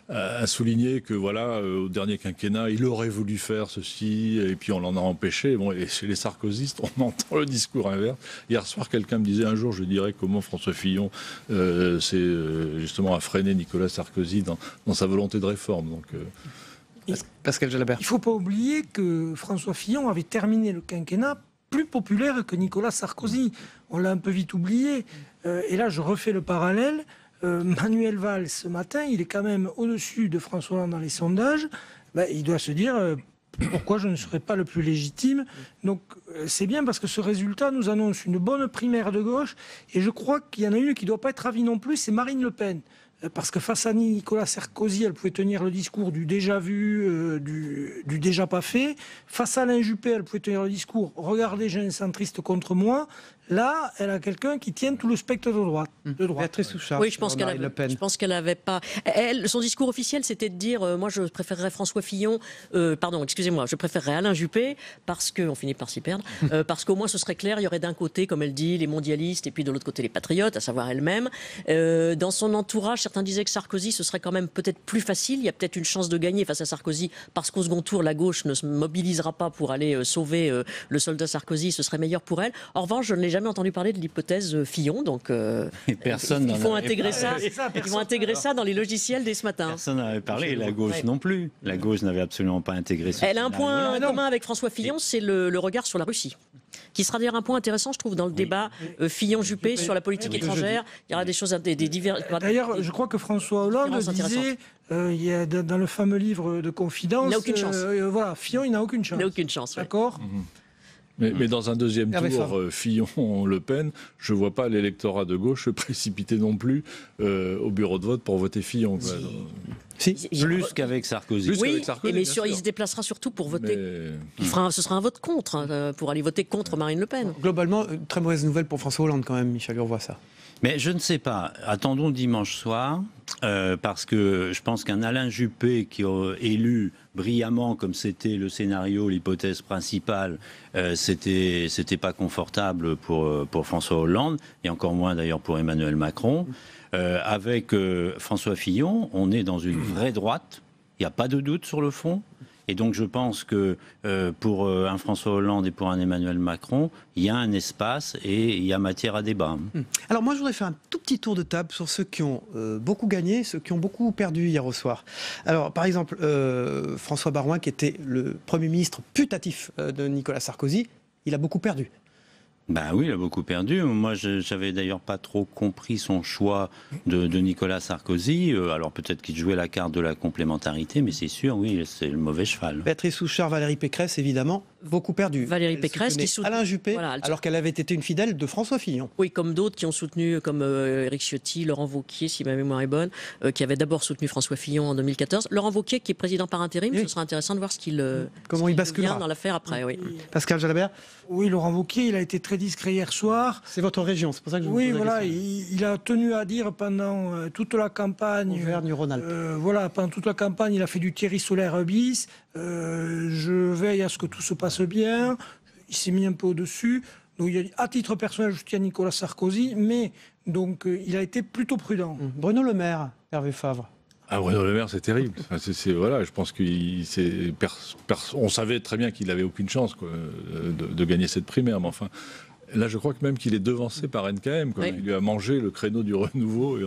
S12: a souligné que, voilà, au dernier quinquennat, il aurait voulu faire ceci, et puis on l'en a empêché. Bon, et chez les sarkozystes, on entend le discours inverse. Hier soir, quelqu'un me disait, un jour, je dirais comment François Fillon justement a freiné Nicolas Sarkozy dans sa volonté de réforme. Donc,
S2: Pascal Jalabert.
S11: Il ne faut pas oublier que François Fillon avait terminé le quinquennat plus populaire que Nicolas Sarkozy. On l'a un peu vite oublié. Et là, je refais le parallèle. Manuel Valls, ce matin, il est quand même au-dessus de François Hollande dans les sondages. Il doit se dire pourquoi je ne serais pas le plus légitime. Donc c'est bien parce que ce résultat nous annonce une bonne primaire de gauche. Et je crois qu'il y en a une qui ne doit pas être ravie non plus, c'est Marine Le Pen. Parce que face à Nicolas Sarkozy, elle pouvait tenir le discours du déjà vu, du déjà pas fait. Face à Alain Juppé, elle pouvait tenir le discours « Regardez, j'ai un centriste contre moi ». Là, elle a quelqu'un qui tient tout le spectre de droite.
S2: Béatrice Souchard.
S13: Oui, je pense qu'elle avait pas. Son discours officiel, c'était de dire moi, je préférerais François Fillon. Pardon, excusez-moi, je préférerais Alain Juppé parce que on finit par s'y perdre. Parce qu'au moins, ce serait clair. Il y aurait d'un côté, comme elle dit, les mondialistes et puis de l'autre côté les patriotes, à savoir elle-même. Dans son entourage, certains disaient que Sarkozy, ce serait quand même peut-être plus facile. Il y a peut-être une chance de gagner face à Sarkozy parce qu'au second tour, la gauche ne se mobilisera pas pour aller sauver le soldat Sarkozy. Ce serait meilleur pour elle. En revanche, je ne l'ai jamais entendu parler de l'hypothèse Fillon, donc ils vont intégrer ça. Ils vont intégrer ça dans les logiciels dès ce matin.
S3: Personne n'avait parlé, et la gauche non plus. La gauche n'avait absolument pas intégré ça.
S13: Elle a un point commun avec François Fillon, c'est le regard sur la Russie, qui sera d'ailleurs un point intéressant, je trouve, dans le débat Fillon-Juppé sur la politique étrangère. Il y aura des choses, des divers.
S11: D'ailleurs, je crois que François Hollande disait, il y a dans le fameux livre de Confidence,
S13: il n'a aucune chance.
S11: Voilà, Fillon, il n'a aucune chance.
S13: Il n'a aucune chance.
S11: D'accord.
S12: Mais dans un deuxième tour, Fillon-Le Pen, je ne vois pas l'électorat de gauche se précipiter non plus au bureau de vote pour voter Fillon.
S3: Plus qu'avec Sarkozy.
S13: Oui, mais il se déplacera surtout pour voter. Ce sera un vote contre, pour aller voter contre Marine Le Pen.
S2: Globalement, très mauvaise nouvelle pour François Hollande quand même, Michel Urvoas, ça.
S3: Mais je ne sais pas. Attendons dimanche soir, parce que je pense qu'un Alain Juppé qui a élu brillamment, comme c'était le scénario, l'hypothèse principale, c'était pas confortable pour François Hollande, et encore moins d'ailleurs pour Emmanuel Macron. Avec François Fillon, on est dans une vraie droite. Il n'y a pas de doute sur le fond. Et donc je pense que pour un François Hollande et pour un Emmanuel Macron, il y a un espace et il y a matière à débat.
S2: Alors moi je voudrais faire un tout petit tour de table sur ceux qui ont beaucoup gagné, ceux qui ont beaucoup perdu hier au soir. Alors par exemple François Baroin, qui était le Premier ministre putatif de Nicolas Sarkozy, il a beaucoup perdu.
S3: Ben oui, il a beaucoup perdu. Moi, j'avais d'ailleurs pas trop compris son choix de Nicolas Sarkozy. Alors peut-être qu'il jouait la carte de la complémentarité, mais c'est sûr, oui, c'est le mauvais cheval.
S2: Béatrice Souchard, Valérie Pécresse, évidemment, beaucoup perdu.
S13: Valérie Pécresse qui soutient
S2: Alain Juppé, alors qu'elle avait été une fidèle de François Fillon.
S13: Oui, comme d'autres qui ont soutenu, comme Éric Ciotti, Laurent Wauquiez, si ma mémoire est bonne, qui avait d'abord soutenu François Fillon en 2014. Laurent Wauquiez, qui est président par intérim, ce sera intéressant de voir
S2: comment il basculera
S13: dans l'affaire après. Oui.
S2: Pascal Jalabert.
S11: Oui, Laurent Wauquiez, il a été très discret hier soir.
S2: C'est votre région, c'est pour ça que je vous pose la
S11: voilà,
S2: question.
S11: Il a tenu à dire pendant toute la campagne.
S2: Auvergne-Rhône-Alpes.
S11: Voilà, pendant toute la campagne, il a fait du Thierry Solaire bis. Je veille à ce que tout se passe bien. Il s'est mis un peu au-dessus. Donc, à titre personnel, je soutiens Nicolas Sarkozy, mais donc il a été plutôt prudent.
S2: Bruno Le Maire, Hervé Favre.
S12: Ah, Bruno Le Maire, c'est terrible. Voilà, je pense qu'on savait très bien qu'il n'avait aucune chance de gagner cette primaire, mais enfin. Là, je crois que même qu'il est devancé par NKM. Oui. Il lui a mangé le créneau du renouveau.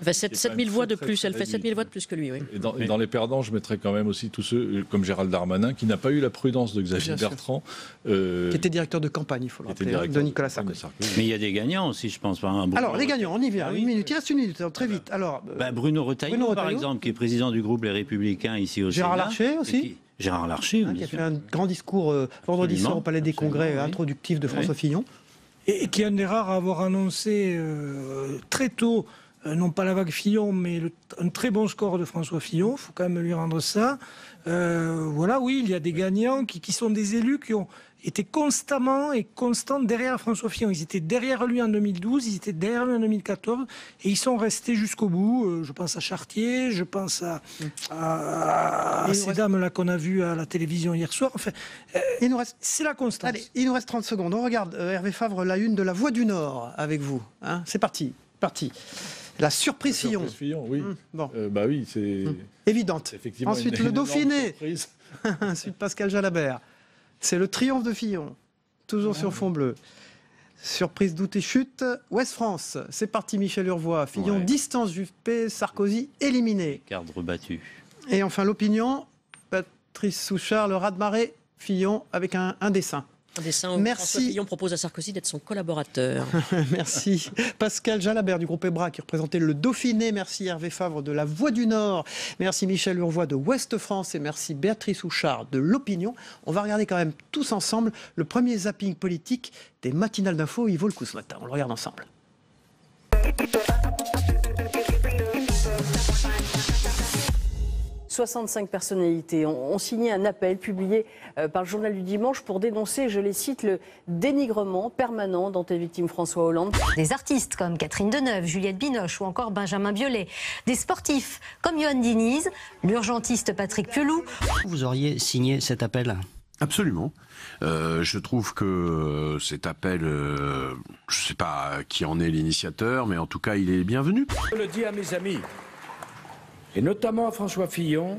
S13: Elle fait 7000 voix de plus. Elle fait 7000 voix de plus que lui. Oui.
S12: Et dans les perdants, je mettrais quand même aussi tous ceux comme Gérald Darmanin, qui n'a pas eu la prudence de Xavier Bertrand.
S2: Qui était directeur de campagne, il faut le rappeler, de Nicolas Sarkozy.
S3: Mais il y a des gagnants aussi, je pense.
S2: Alors, les gagnants, on y vient. Une minute. Il reste une minute, très vite. Alors,
S3: Bruno Retailleau, par exemple, qui est président du groupe Les Républicains ici au Sénat.
S2: Gérard Larcher aussi.
S3: Gérard Larcher,
S2: qui a fait un grand discours vendredi soir au Palais des Congrès introductif de François Fillon.
S11: Et qui est un des rares à avoir annoncé très tôt, non pas la vague Fillon, mais un très bon score de François Fillon. Il faut quand même lui rendre ça. Voilà, oui, il y a des gagnants qui sont des élus qui ont été constamment et constants derrière François Fillon. Ils étaient derrière lui en 2012, ils étaient derrière lui en 2014, et ils sont restés jusqu'au bout. Je pense à Chartier, je pense à ces dames-là qu'on a vues à la télévision hier soir. Enfin, c'est la constance.
S2: Allez, il nous reste 30 secondes. On regarde, Hervé Favre, la une de La Voix du Nord avec vous. Hein, c'est parti. La surprise Fillon.
S12: Oui.
S2: Bon.
S12: Bah oui, c'est
S2: évidente.
S12: Effectivement,
S2: ensuite, le Dauphiné. Ensuite, Pascal Jalabert. C'est le triomphe de Fillon, toujours sur fond bleu. Surprise, doute et chute. Ouest France, c'est parti, Michel Urvoas. Fillon, distance Juppé, Sarkozy éliminé.
S3: Carte rebattue.
S2: Et enfin, l'opinion, Béatrice Souchard, le raz-de-marée Fillon avec un dessin.
S13: Un dessin où François Fillon propose à Sarkozy d'être son collaborateur.
S2: Merci. Pascal Jalabert du groupe EBRA qui représentait le Dauphiné. Merci Hervé Favre de La Voix du Nord. Merci Michel Urvois de Ouest France. Et merci Béatrice Souchard de L'Opinion. On va regarder quand même tous ensemble le premier zapping politique des matinales d'info Yves Olcou ce matin. On le regarde ensemble.
S17: 65 personnalités ont signé un appel publié par le Journal du Dimanche pour dénoncer, je les cite, le dénigrement permanent dont est victime François Hollande.
S18: Des artistes comme Catherine Deneuve, Juliette Binoche ou encore Benjamin Biolay. Des sportifs comme Yoann Diniz, l'urgentiste Patrick Piolou.
S19: Vous auriez signé cet appel ?
S20: Absolument. Je trouve que cet appel, je ne sais pas qui en est l'initiateur, mais en tout cas, il est bienvenu.
S16: Je le dis à mes amis, et notamment à François Fillon,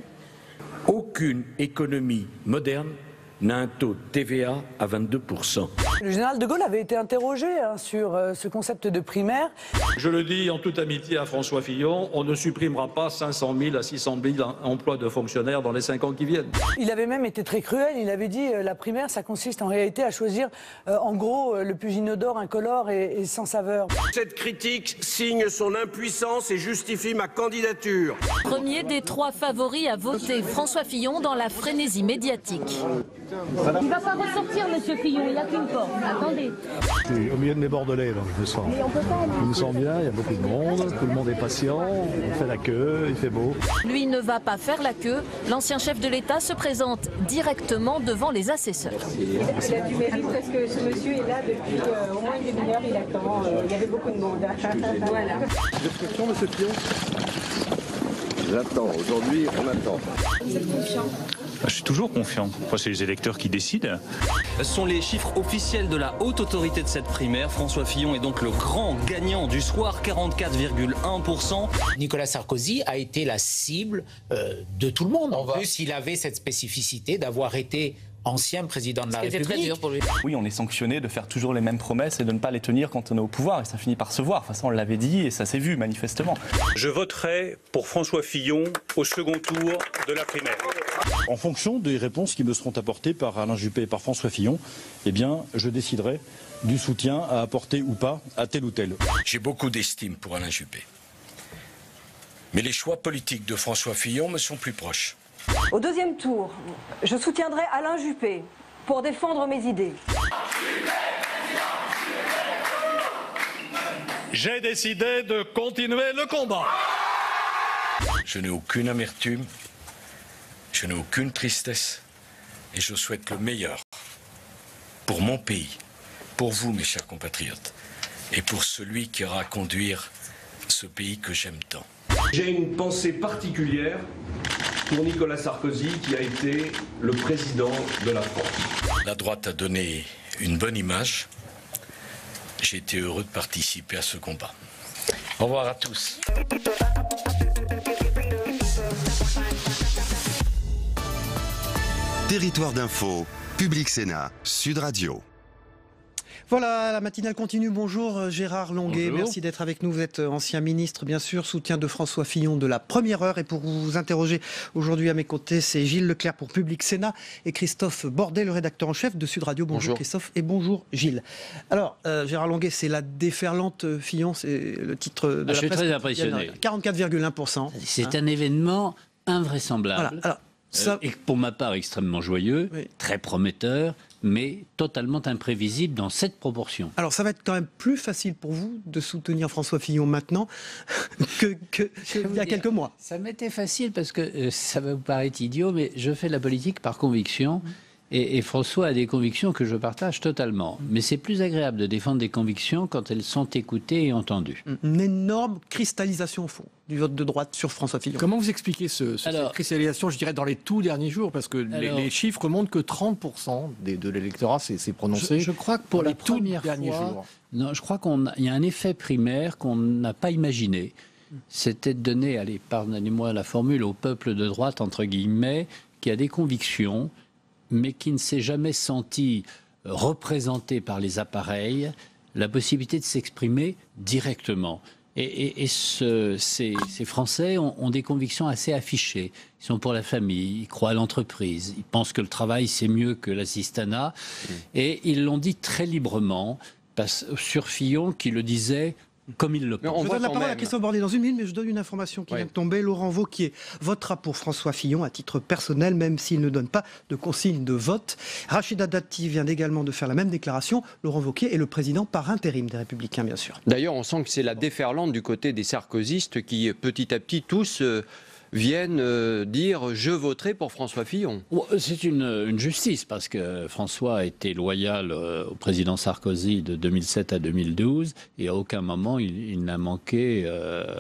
S16: aucune économie moderne n'a un taux de TVA à 22%.
S21: Le général de Gaulle avait été interrogé sur ce concept de primaire.
S22: Je le dis en toute amitié à François Fillon, on ne supprimera pas 500 000 à 600 000 emplois de fonctionnaires dans les 5 ans qui viennent.
S21: Il avait même été très cruel, il avait dit la primaire ça consiste en réalité à choisir en gros le plus inodore, incolore et sans saveur.
S14: Cette critique signe son impuissance et justifie ma candidature.
S23: Premier des 3 favoris à voter François Fillon dans la frénésie médiatique.
S24: Il ne va pas ressortir, monsieur Fillon, il n'y a qu'une porte. Attendez.
S25: Je suis au milieu de mes Bordelais, donc je me sens. Je me sens bien, il y a beaucoup de monde, tout le monde est patient, on fait la queue, il fait beau.
S23: Lui ne va pas faire la queue. L'ancien chef de l'État se présente directement devant les assesseurs.
S21: Il a du mérite parce que ce monsieur est là depuis au moins une demi-heure, il attend. Il y avait beaucoup de monde. Voilà.
S25: Description, monsieur Fillon.
S14: J'attends, aujourd'hui on attend.
S21: Vous êtes confiant ?
S26: Je suis toujours confiant. Enfin, c'est les électeurs qui décident.
S27: Ce sont les chiffres officiels de la haute autorité de cette primaire. François Fillon est donc le grand gagnant du soir, 44,1%.
S28: Nicolas Sarkozy a été la cible de tout le monde. En plus, il avait cette spécificité d'avoir été ancien président de la République.
S27: Très dur pour lui.
S29: Oui, on est sanctionné de faire toujours les mêmes promesses et de ne pas les tenir quand on est au pouvoir. Et ça finit par se voir. De toute façon, on l'avait dit et ça s'est vu manifestement.
S26: Je voterai pour François Fillon au second tour de la primaire.
S30: En fonction des réponses qui me seront apportées par Alain Juppé et par François Fillon, eh bien, je déciderai du soutien à apporter ou pas à tel ou tel.
S16: J'ai beaucoup d'estime pour Alain Juppé. Mais les choix politiques de François Fillon me sont plus proches.
S21: Au deuxième tour, je soutiendrai Alain Juppé pour défendre mes idées.
S15: J'ai décidé de continuer le combat.
S16: Je n'ai aucune amertume, je n'ai aucune tristesse et je souhaite le meilleur pour mon pays, pour vous mes chers compatriotes et pour celui qui ira conduire ce pays que j'aime tant.
S14: J'ai une pensée particulière pour Nicolas Sarkozy qui a été le président de la France.
S16: La droite a donné une bonne image. J'ai été heureux de participer à ce combat. Au revoir à tous.
S1: Territoire d'info, Public Sénat, Sud Radio.
S2: Voilà, la matinale continue. Bonjour Gérard Longuet,
S3: Bonjour.
S2: merci d'être avec nous. Vous êtes ancien ministre, bien sûr, soutien de François Fillon de la première heure. Et pour vous interroger aujourd'hui à mes côtés, c'est Gilles Leclerc pour Public Sénat et Christophe Bordet, le rédacteur en chef de Sud Radio. Bonjour Christophe et bonjour Gilles. Alors, Gérard Longuet, c'est la déferlante Fillon, c'est le titre de la presse.
S3: Je suis très impressionné.
S2: 44,1%.
S3: C'est un événement invraisemblable.
S2: Voilà. Alors,
S3: et pour ma part extrêmement joyeux, très prometteur, mais totalement imprévisible dans cette proportion.
S2: Alors ça va être quand même plus facile pour vous de soutenir François Fillon maintenant qu'il y a quelques mois.
S3: Ça m'était facile parce que ça va vous paraître idiot, mais je fais de la politique par conviction. Et François a des convictions que je partage totalement. Mais c'est plus agréable de défendre des convictions quand elles sont écoutées et entendues.
S2: Une énorme cristallisation au fond du vote de droite sur François Fillon.
S31: Comment vous expliquez cette cristallisation, je dirais, dans les tout derniers jours? Parce que les chiffres montrent que 30% de l'électorat s'est prononcé.
S3: Je crois que pour la première fois, non, je crois qu'il y a un effet primaire qu'on n'a pas imaginé. C'était de donner, allez, pardonnez-moi la formule, au peuple de droite, entre guillemets, qui a des convictions, mais qui ne s'est jamais senti représenté par les appareils, la possibilité de s'exprimer directement.
S4: Et ces Français ont des convictions assez affichées. Ils sont pour la famille, ils croient à l'entreprise, ils pensent que le travail c'est mieux que l'assistanat. Et ils l'ont dit très librement, sur Fillon qui le disait comme il le pense.
S2: Je donne la parole à Christophe Bordet dans une minute, mais je donne une information qui vient de tomber. Laurent Wauquiez votera pour François Fillon à titre personnel, même s'il ne donne pas de consigne de vote. Rachida Dati vient également de faire la même déclaration. Laurent Wauquiez est le président par intérim des Républicains, bien sûr.
S5: D'ailleurs, on sent que c'est la déferlante du côté des sarkozystes qui, petit à petit, tous viennent dire « je voterai pour François Fillon ».
S4: C'est une justice, parce que François a été loyal au président Sarkozy de 2007 à 2012, et à aucun moment il n'a manqué...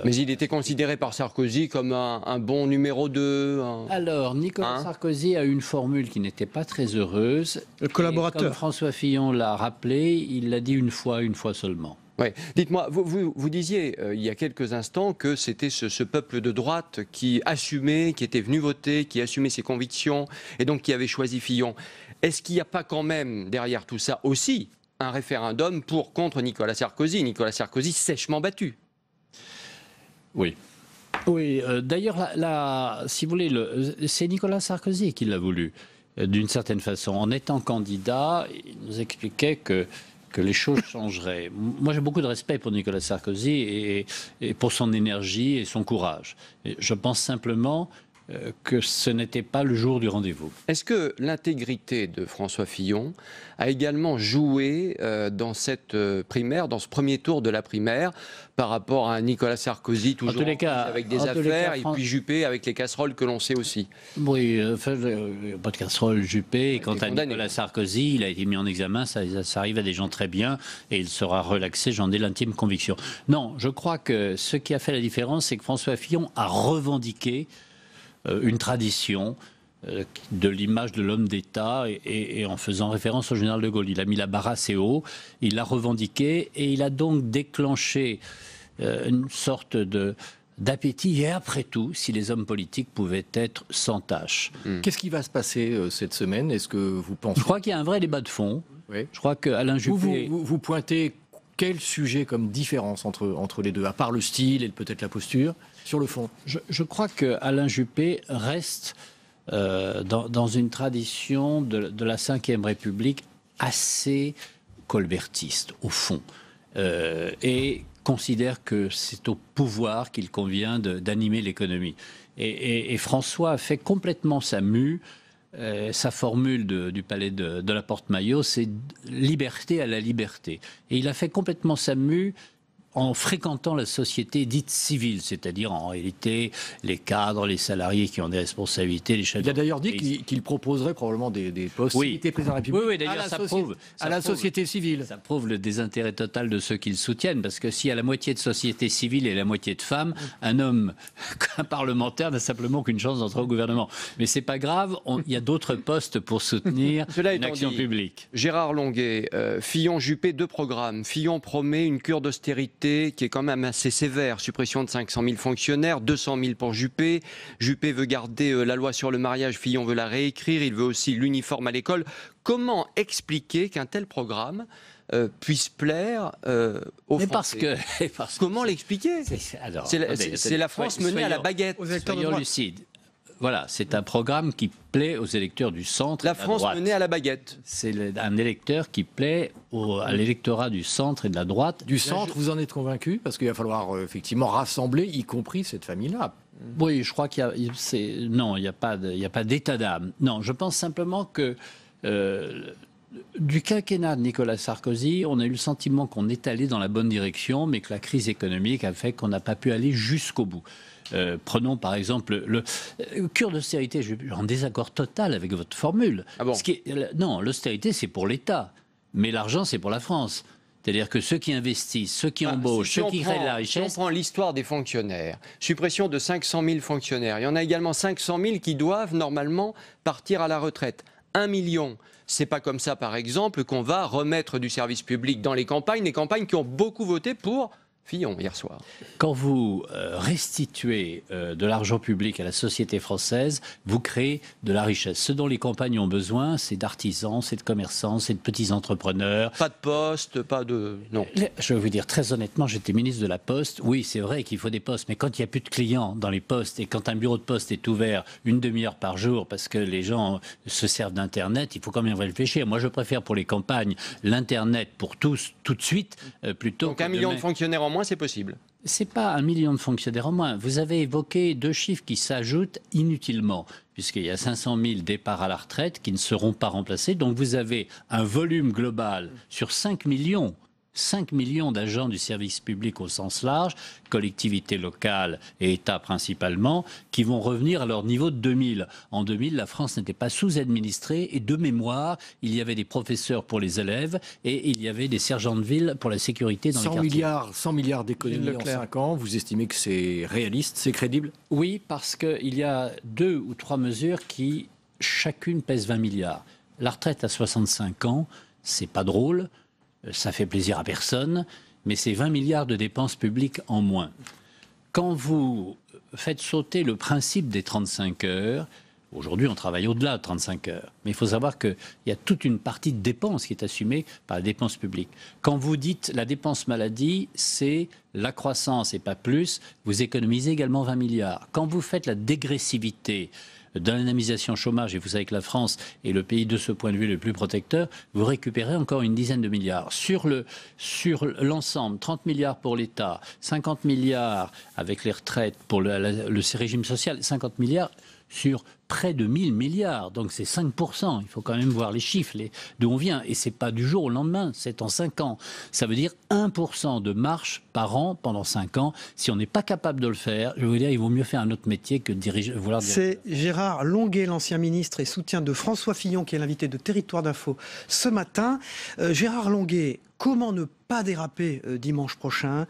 S5: Mais il était considéré par Sarkozy comme un bon numéro 2.
S4: Alors, Nicolas Sarkozy a eu une formule qui n'était pas très heureuse.
S2: Le collaborateur.
S4: Comme François Fillon l'a rappelé, il l'a dit une fois seulement.
S5: Oui. Dites-moi, vous disiez il y a quelques instants que c'était ce peuple de droite qui assumait, qui était venu voter, qui assumait ses convictions et donc qui avait choisi Fillon. Est-ce qu'il n'y a pas quand même derrière tout ça aussi un référendum contre Nicolas Sarkozy sèchement battu?
S4: Oui. Oui, d'ailleurs, si vous voulez, c'est Nicolas Sarkozy qui l'a voulu, d'une certaine façon. En étant candidat, il nous expliquait que les choses changeraient. Moi, j'ai beaucoup de respect pour Nicolas Sarkozy et pour son énergie et son courage. Et je pense simplement que ce n'était pas le jour du rendez-vous.
S5: Est-ce que l'intégrité de François Fillon a également joué dans cette primaire, dans ce premier tour de la primaire, par rapport à Nicolas Sarkozy, toujours avec des affaires, et puis Juppé avec les casseroles que l'on sait aussi?
S4: Oui, pas de casseroles, Juppé. Et quant à Nicolas Sarkozy, il a été mis en examen, ça arrive à des gens très bien, et il sera relaxé, j'en ai l'intime conviction. Non, je crois que ce qui a fait la différence, c'est que François Fillon a revendiqué une tradition de l'image de l'homme d'État et en faisant référence au général de Gaulle. Il a mis la barre assez haut, il l'a revendiqué et il a donc déclenché une sorte d'appétit. Et après tout, si les hommes politiques pouvaient être sans tâche.
S31: Qu'est-ce qui va se passer cette semaine? Est-ce que vous pensez...
S4: Je crois qu'il y a un vrai débat de fond.
S31: Oui.
S4: Je crois qu'Alain Juppé...
S31: Vous pointez quel sujet comme différence entre les deux, à part le style et peut-être la posture, sur le fond?
S4: Je crois qu'Alain Juppé reste dans une tradition de la Ve République assez colbertiste, au fond, et considère que c'est au pouvoir qu'il convient d'animer l'économie. Et François a fait complètement sa mue. Sa formule du palais de la Porte-Maillot, c'est liberté à la liberté. Et il a fait complètement sa mue en fréquentant la société dite civile, c'est-à-dire en réalité les cadres, les salariés qui ont des responsabilités, les chefs.
S31: Il a d'ailleurs dit qu'il proposerait probablement des postes s'il était président de la République.
S4: Oui, d'ailleurs ça prouve
S31: à la société civile.
S4: Ça prouve le désintérêt total de ceux qui le soutiennent, parce que s'il y a la moitié de société civile et la moitié de femmes, un homme, un parlementaire n'a simplement qu'une chance d'entrer au gouvernement. Mais c'est pas grave, il y a d'autres postes pour soutenir une action publique.
S5: Gérard Longuet, Fillon-Juppé, 2 programmes. Fillon promet une cure d'austérité qui est quand même assez sévère. Suppression de 500 000 fonctionnaires, 200 000 pour Juppé. Juppé veut garder la loi sur le mariage, Fillon veut la réécrire, il veut aussi l'uniforme à l'école. Comment expliquer qu'un tel programme puisse plaire aux Français? Comment l'expliquer? C'est la France menée à la baguette.
S4: Soyons lucides. Voilà, c'est un programme qui plaît aux électeurs du centre.
S5: La France menée à la baguette.
S4: C'est un électeur qui plaît à l'électorat du centre et de la droite.
S31: Du centre, vous en êtes convaincu? Parce qu'il va falloir effectivement rassembler, y compris cette famille-là.
S4: Oui, je crois qu'il n'y a pas d'état d'âme. Non, je pense simplement que du quinquennat de Nicolas Sarkozy, on a eu le sentiment qu'on est allé dans la bonne direction, mais que la crise économique a fait qu'on n'a pas pu aller jusqu'au bout. Prenons par exemple le cure d'austérité. Je suis en désaccord total avec votre formule.
S5: Ah bon?
S4: Non, l'austérité c'est pour l'État, mais l'argent c'est pour la France. C'est-à-dire que ceux qui investissent, ceux qui embauchent, ceux qui créent de la richesse...
S5: Si on prend l'histoire des fonctionnaires, suppression de 500 000 fonctionnaires, il y en a également 500 000 qui doivent normalement partir à la retraite. 1 million. C'est pas comme ça, par exemple, qu'on va remettre du service public dans les campagnes qui ont beaucoup voté pour Fillon hier soir.
S4: Quand vous restituez de l'argent public à la société française, vous créez de la richesse. Ce dont les campagnes ont besoin, c'est d'artisans, c'est de commerçants, c'est de petits entrepreneurs.
S5: Pas de poste, pas de... Non.
S4: Je vais vous dire très honnêtement, j'étais ministre de la Poste. Oui, c'est vrai qu'il faut des postes, mais quand il n'y a plus de clients dans les postes et quand un bureau de poste est ouvert une demi-heure par jour parce que les gens se servent d'Internet, il faut quand même réfléchir. Moi, je préfère pour les campagnes l'Internet pour tous, tout de suite, plutôt
S5: Donc
S4: que
S5: 1 million de fonctionnaires en moins, c'est possible.
S4: C'est pas 1 million de fonctionnaires en moins. Vous avez évoqué 2 chiffres qui s'ajoutent inutilement, puisqu'il y a 500 000 départs à la retraite qui ne seront pas remplacés. Donc vous avez un volume global sur 5 millions d'agents du service public au sens large, collectivités locales et État principalement, qui vont revenir à leur niveau de 2000. En 2000, la France n'était pas sous-administrée et de mémoire, il y avait des professeurs pour les élèves et il y avait des sergents de ville pour la sécurité dans les quartiers.
S31: 100 milliards d'économies en 5 ans, vous estimez que c'est réaliste, c'est crédible?
S4: Oui, parce qu'il y a 2 ou 3 mesures qui, chacune, pèsent 20 milliards. La retraite à 65 ans, c'est pas drôle. Ça fait plaisir à personne, mais c'est 20 milliards de dépenses publiques en moins. Quand vous faites sauter le principe des 35 heures, aujourd'hui on travaille au-delà de 35 heures, mais il faut savoir qu'il y a toute une partie de dépenses qui est assumée par la dépense publique. Quand vous dites la dépense maladie, c'est la croissance et pas plus, vous économisez également 20 milliards. Quand vous faites la dégressivité de l'indemnisation chômage, et vous savez que la France est le pays de ce point de vue le plus protecteur, vous récupérez encore une dizaine de milliards. Sur l'ensemble, 30 milliards pour l'État, 50 milliards avec les retraites pour le régime social, 50 milliards sur près de 1000 milliards. Donc c'est 5%. Il faut quand même voir les chiffres, d'où on vient. Et c'est pas du jour au lendemain, c'est en 5 ans. Ça veut dire 1% de marche par an pendant 5 ans. Si on n'est pas capable de le faire, je vais vous dire, il vaut mieux faire un autre métier que de vouloir diriger.
S2: C'est Gérard Longuet, l'ancien ministre et soutien de François Fillon, qui est l'invité de Territoire d'Info ce matin. Gérard Longuet, comment ne pas déraper dimanche prochain?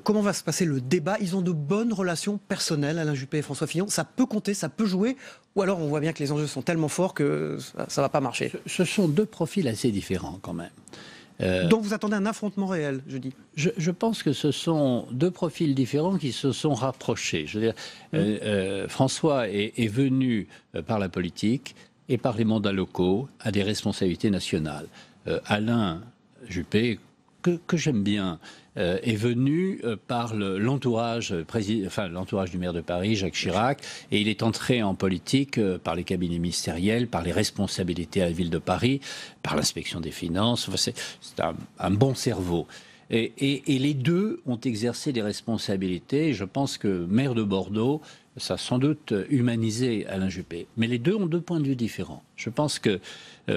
S2: Comment va se passer le débat? Ils ont de bonnes relations personnelles, Alain Juppé et François Fillon. Ça peut compter, ça peut jouer? Ou alors on voit bien que les enjeux sont tellement forts que ça ne va pas marcher?
S4: Ce sont 2 profils assez différents quand même.
S2: Donc vous attendez un affrontement réel, je dis.
S4: Je pense que ce sont 2 profils différents qui se sont rapprochés. Je veux dire, François est venu par la politique et par les mandats locaux à des responsabilités nationales. Alain Juppé, que j'aime bien, est venu par l'entourage du maire de Paris, Jacques Chirac, et il est entré en politique par les cabinets ministériels, par les responsabilités à la ville de Paris, par l'inspection des finances. Enfin, c'est un bon cerveau. Et les 2 ont exercé des responsabilités. Je pense que maire de Bordeaux, ça a sans doute humanisé Alain Juppé. Mais les 2 ont 2 points de vue différents. Je pense que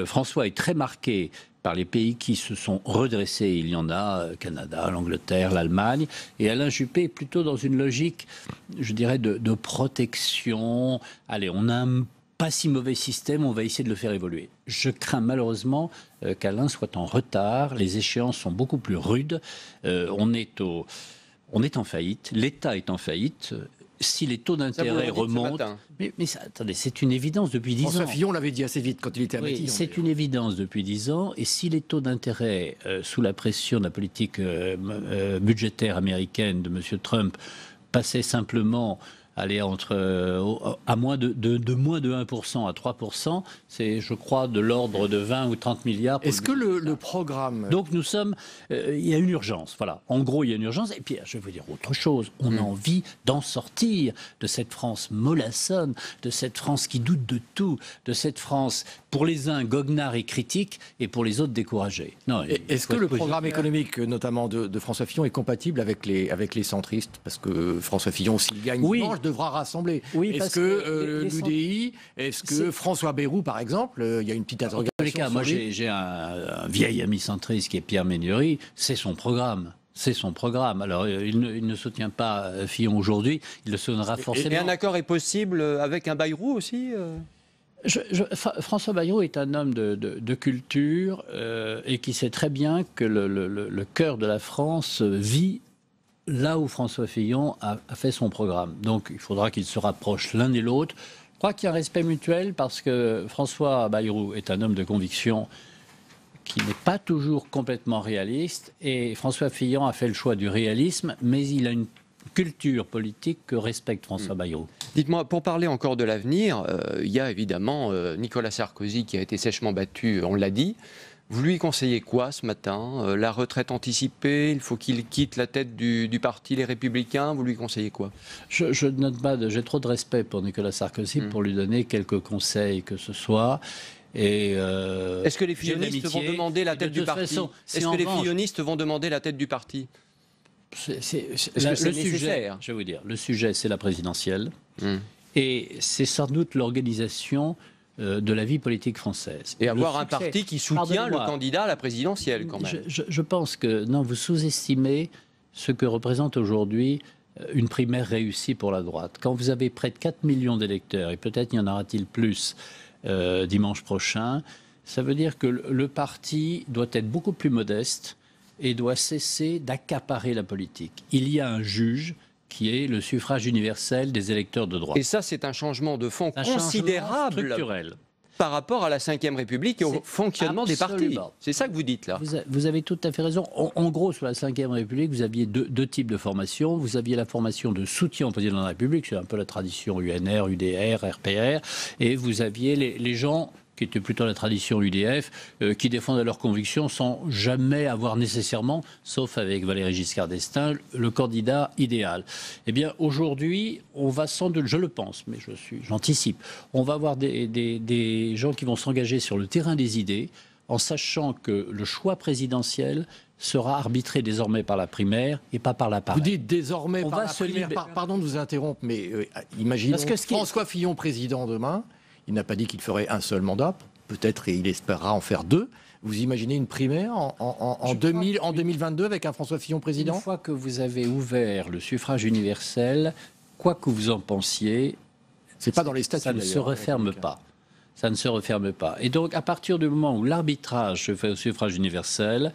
S4: François est très marqué par les pays qui se sont redressés. Il y en a, Canada, l'Angleterre, l'Allemagne. Et Alain Juppé est plutôt dans une logique, je dirais, de protection. Allez, on a un pas si mauvais système, on va essayer de le faire évoluer. Je crains malheureusement qu'Alain soit en retard. Les échéances sont beaucoup plus rudes. On est en faillite. L'État est en faillite. Si les taux d'intérêt remontent... Mais ça, attendez, c'est une évidence depuis 10 ans.
S31: François Fillon l'avait dit assez vite quand il était à Matignon.
S4: C'est une évidence depuis 10 ans. Et si les taux d'intérêt, sous la pression de la politique budgétaire américaine de M. Trump, passaient simplement aller à moins de moins de 1% à 3%, c'est, je crois, de l'ordre de 20 ou 30 milliards.
S31: Est-ce que le programme...
S4: Donc nous sommes... il y a une urgence, voilà. En gros, il y a une urgence. Et puis, je veux dire autre chose. On a envie d'en sortir de cette France mollassonne, de cette France qui doute de tout, de cette France, pour les uns, goguenard et critique, et pour les autres, découragé.
S31: Est-ce que le programme économique, notamment de François Fillon, est compatible avec les centristes? Parce que François Fillon, s'il gagne dimanche, devra rassembler. Est-ce que l'UDI, est-ce que François Bayrou, par exemple, il y a une petite interrogation?
S4: En tous les cas, moi j'ai un vieil ami centriste qui est Pierre Méniory, c'est son programme. C'est son programme. Alors, il ne soutient pas Fillon aujourd'hui, il le soutiendra forcément.
S5: Et un accord est possible avec un Bayrou aussi
S4: François Bayrou est un homme de culture et qui sait très bien que le cœur de la France vit là où François Fillon a fait son programme. Donc il faudra qu'ils se rapprochent l'un et l'autre. Je crois qu'il y a un respect mutuel parce que François Bayrou est un homme de conviction qui n'est pas toujours complètement réaliste. Et François Fillon a fait le choix du réalisme, mais il a une culture politique que respecte François Bayrou.
S5: Dites-moi, pour parler encore de l'avenir, il y a évidemment Nicolas Sarkozy qui a été sèchement battu, on l'a dit. Vous lui conseillez quoi ce matin? La retraite anticipée? Il faut qu'il quitte la tête du parti Les Républicains? Vous lui conseillez quoi?
S4: Je note pas, j'ai trop de respect pour Nicolas Sarkozy pour lui donner quelques conseils que ce soit.
S5: Est-ce que les fillonistes vont demander la tête du parti? Est-ce que les fillonistes vont demander la tête du parti?
S4: Est-ce que c'est nécessaire? Je vais vous dire, le sujet c'est la présidentielle et c'est sans doute l'organisation de la vie politique française.
S5: Et avoir un parti qui soutient le candidat à la présidentielle, quand même.
S4: Je pense que, non, vous sous-estimez ce que représente aujourd'hui une primaire réussie pour la droite. Quand vous avez près de 4 millions d'électeurs, et peut-être y en aura-t-il plus dimanche prochain, ça veut dire que le parti doit être beaucoup plus modeste et doit cesser d'accaparer la politique. Il y a un juge qui est le suffrage universel des électeurs de droite.
S5: Et ça, c'est un changement de fond considérable
S4: structurel
S5: par rapport à la Ve République et au fonctionnement des partis. C'est ça que vous dites là.
S4: Vous avez tout à fait raison. En gros, sur la Ve République, vous aviez deux types de formation. Vous aviez la formation de soutien au président de la République, c'est un peu la tradition UNR, UDR, RPR, et vous aviez les gens qui était plutôt la tradition UDF, qui défendaient leurs convictions sans jamais avoir nécessairement, sauf avec Valéry Giscard d'Estaing, le candidat idéal. Eh bien, aujourd'hui, on va sans doute, je le pense, mais j'anticipe, on va avoir des gens qui vont s'engager sur le terrain des idées, en sachant que le choix présidentiel sera arbitré désormais par la primaire et pas par l'appareil.
S31: Vous dites désormais par la primaire, pardon de vous interrompre, mais imaginons François Fillon président demain. Il n'a pas dit qu'il ferait un seul mandat. Peut-être, et il espérera en faire 2. Vous imaginez une primaire en 2022 avec un François Fillon président?
S4: Une fois que vous avez ouvert le suffrage universel, quoi que vous en pensiez,
S31: c'est pas dans les statuts,
S4: ça ne se referme pas. Ça ne se referme pas. Et donc, à partir du moment où l'arbitrage se fait au suffrage universel,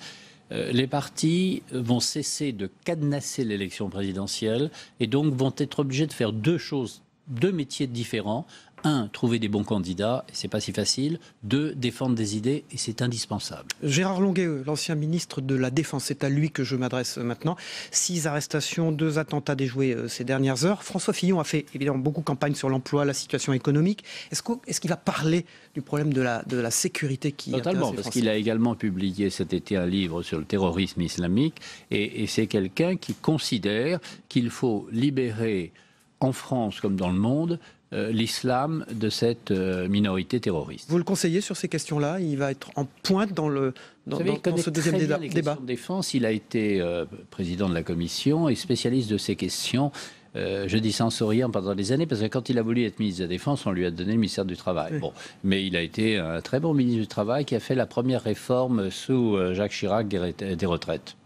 S4: les partis vont cesser de cadenasser l'élection présidentielle et donc vont être obligés de faire deux métiers différents. 1, trouver des bons candidats, et c'est pas si facile. 2, défendre des idées, et c'est indispensable.
S2: Gérard Longuet, l'ancien ministre de la Défense, c'est à lui que je m'adresse maintenant. 6 arrestations, 2 attentats déjoués ces dernières heures. François Fillon a fait évidemment beaucoup campagne sur l'emploi, la situation économique. Est-ce qu'il va parler du problème de la sécurité qui
S4: Totalement, parce qu'il a également publié cet été un livre sur le terrorisme islamique, et c'est quelqu'un qui considère qu'il faut libérer, en France comme dans le monde, l'islam de cette minorité terroriste.
S2: Vous le conseillez sur ces questions-là? Il va être en pointe dans ce deuxième débat.
S4: De défense, il a été président de la commission et spécialiste de ces questions. Je dis ça en souriant pendant des années, parce que quand il a voulu être ministre de la Défense, on lui a donné le ministère du Travail. Oui. Bon, mais il a été un très bon ministre du Travail qui a fait la première réforme sous Jacques Chirac des retraites.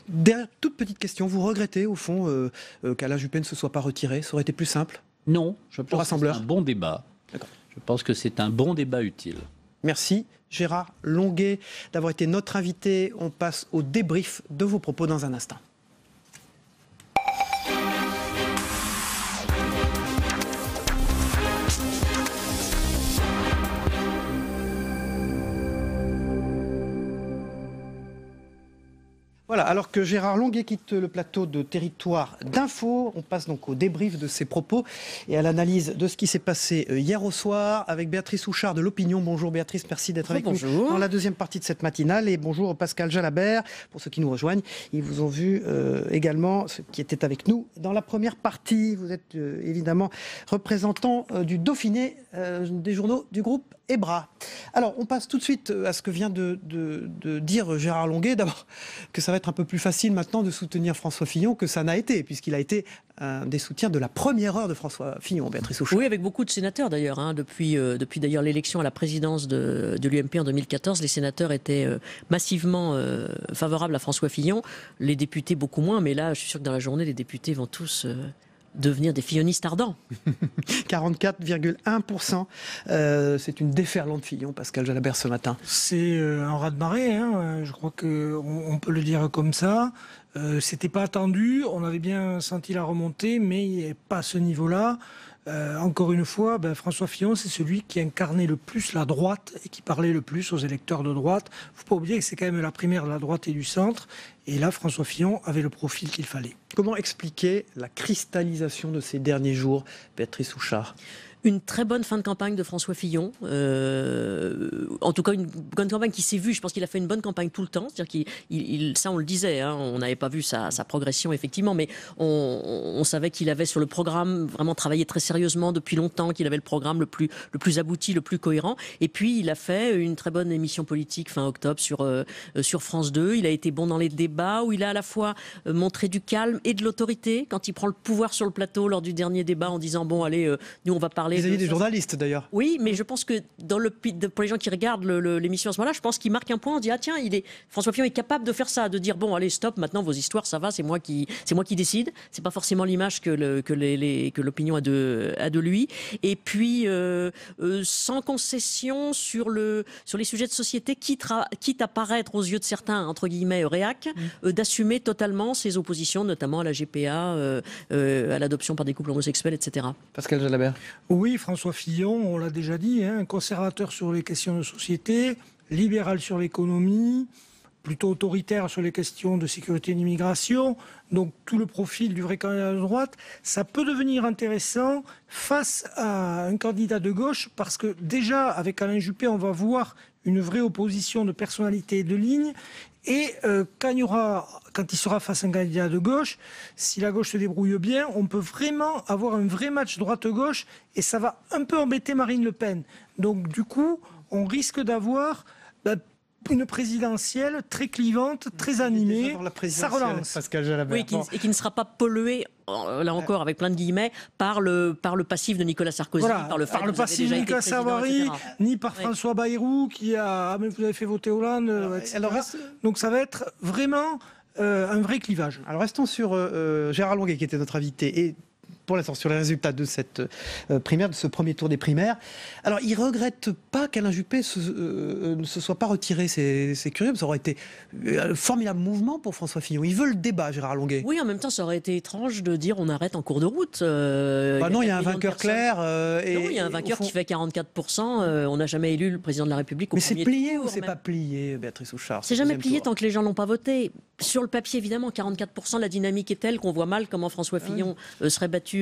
S2: Dernière toute petite question, vous regrettez au fond qu'Alain Juppé ne se soit pas retiré? Ça aurait été plus simple?
S4: Non, je pense que c'est un bon débat. Je pense que c'est un bon débat utile.
S2: Merci Gérard Longuet d'avoir été notre invité. On passe au débrief de vos propos dans un instant. Voilà, alors que Gérard Longuet quitte le plateau de Territoire d'Info, on passe donc au débrief de ses propos et à l'analyse de ce qui s'est passé hier au soir avec Béatrice Houchard de l'Opinion. Bonjour Béatrice, merci d'être avec nous dans la deuxième partie de cette matinale. Et bonjour Pascal Jalabert, pour ceux qui nous rejoignent. Ils vous ont vu également, ceux qui étaient avec nous dans la première partie. Vous êtes évidemment représentant du Dauphiné, des journaux du groupe EBRA. Alors, on passe tout de suite à ce que vient de dire Gérard Longuet. D'abord, que ça va être un peu plus facile maintenant de soutenir François Fillon que ça n'a été, puisqu'il a été un des soutiens de la première heure de François Fillon, Béatrice Houchard.
S6: Oui, avec beaucoup de sénateurs d'ailleurs. Depuis d'ailleurs l'élection à la présidence de l'UMP en 2014, les sénateurs étaient massivement favorables à François Fillon. Les députés beaucoup moins, mais là, je suis sûr que dans la journée, les députés vont tous devenir des fillonistes ardents.
S2: 44,1%. C'est une déferlante Fillon, Pascal Jalabert, ce matin.
S7: C'est un raz-de-marée, je crois qu'on peut le dire comme ça. C'était pas attendu, on avait bien senti la remontée, mais pas à ce niveau-là. encore une fois, François Fillon, c'est celui qui incarnait le plus la droite et qui parlait le plus aux électeurs de droite. Il ne faut pas oublier que c'est quand même la primaire de la droite et du centre. Et là, François Fillon avait le profil qu'il fallait.
S2: Comment expliquer la cristallisation de ces derniers jours, Béatrice Houchard ?
S6: Une très bonne fin de campagne de François Fillon. En tout cas, une bonne campagne qui s'est vue. Je pense qu'il a fait une bonne campagne tout le temps. C'est-à-dire ça, on le disait, hein, on n'avait pas vu sa progression, effectivement, mais on savait qu'il avait sur le programme vraiment travaillé très sérieusement depuis longtemps, qu'il avait le programme le plus abouti, le plus cohérent. Et puis, il a fait une très bonne émission politique fin octobre sur France 2. Il a été bon dans les débats, où il a à la fois montré du calme et de l'autorité. Quand il prend le pouvoir sur le plateau lors du dernier débat en disant, bon, allez, nous, on va parler...
S2: Vous avez des journalistes d'ailleurs.
S6: Oui, mais je pense que pour les gens qui regardent l'émission à ce moment-là, je pense qu'il marque un point. On dit tiens, François Fillon est capable de faire ça, de dire bon allez stop, maintenant vos histoires ça va, c'est moi qui décide. C'est pas forcément l'image que l'opinion a de lui. Et puis sans concession sur les sujets de société, quitte à paraître aux yeux de certains entre guillemets réac, d'assumer totalement ses oppositions, notamment à la GPA, à l'adoption par des couples homosexuels, etc.
S2: Pascal Jalabert.
S7: Oui, François Fillon, on l'a déjà dit, conservateur sur les questions de société, libéral sur l'économie, plutôt autoritaire sur les questions de sécurité et d'immigration. Donc tout le profil du vrai candidat de droite, ça peut devenir intéressant face à un candidat de gauche, parce que déjà, avec Alain Juppé, on va voir une vraie opposition de personnalité et de ligne. Et quand il sera face à un candidat de gauche, si la gauche se débrouille bien, on peut vraiment avoir un vrai match droite-gauche et ça va un peu embêter Marine Le Pen. Donc du coup, on risque d'avoir une présidentielle très clivante, très animée. Ça relance.
S2: Pascal Jalabert.
S6: Oui, et qui ne sera pas polluée, là encore avec plein de guillemets, par le passif de Nicolas Sarkozy,
S7: voilà,
S6: par le fait
S7: par le passif de Nicolas Savary, ni par François Bayrou qui a mais vous avez fait voter Hollande, etc. Donc ça va être vraiment un vrai clivage.
S2: Alors restons sur Gérard Longuet qui était notre invité et pour l'instant sur les résultats de cette primaire, de ce premier tour des primaires. Alors, il ne regrette pas qu'Alain Juppé ne se soit pas retiré. C'est curieux, ça aurait été un formidable mouvement pour François Fillon. Il veut le débat, Gérard Longuet.
S6: Oui, en même temps, ça aurait été étrange de dire on arrête en cours de route.
S2: Non, il y a un vainqueur clair.
S6: Non, il y a un vainqueur qui fait 44%. On n'a jamais élu le président de la République au premier tour.
S2: Mais c'est plié ou c'est pas plié, Béatrice Houchard?
S6: C'est jamais plié tant que les gens l'ont pas voté. Sur le papier, évidemment, 44%, la dynamique est telle qu'on voit mal comment François Fillon serait battu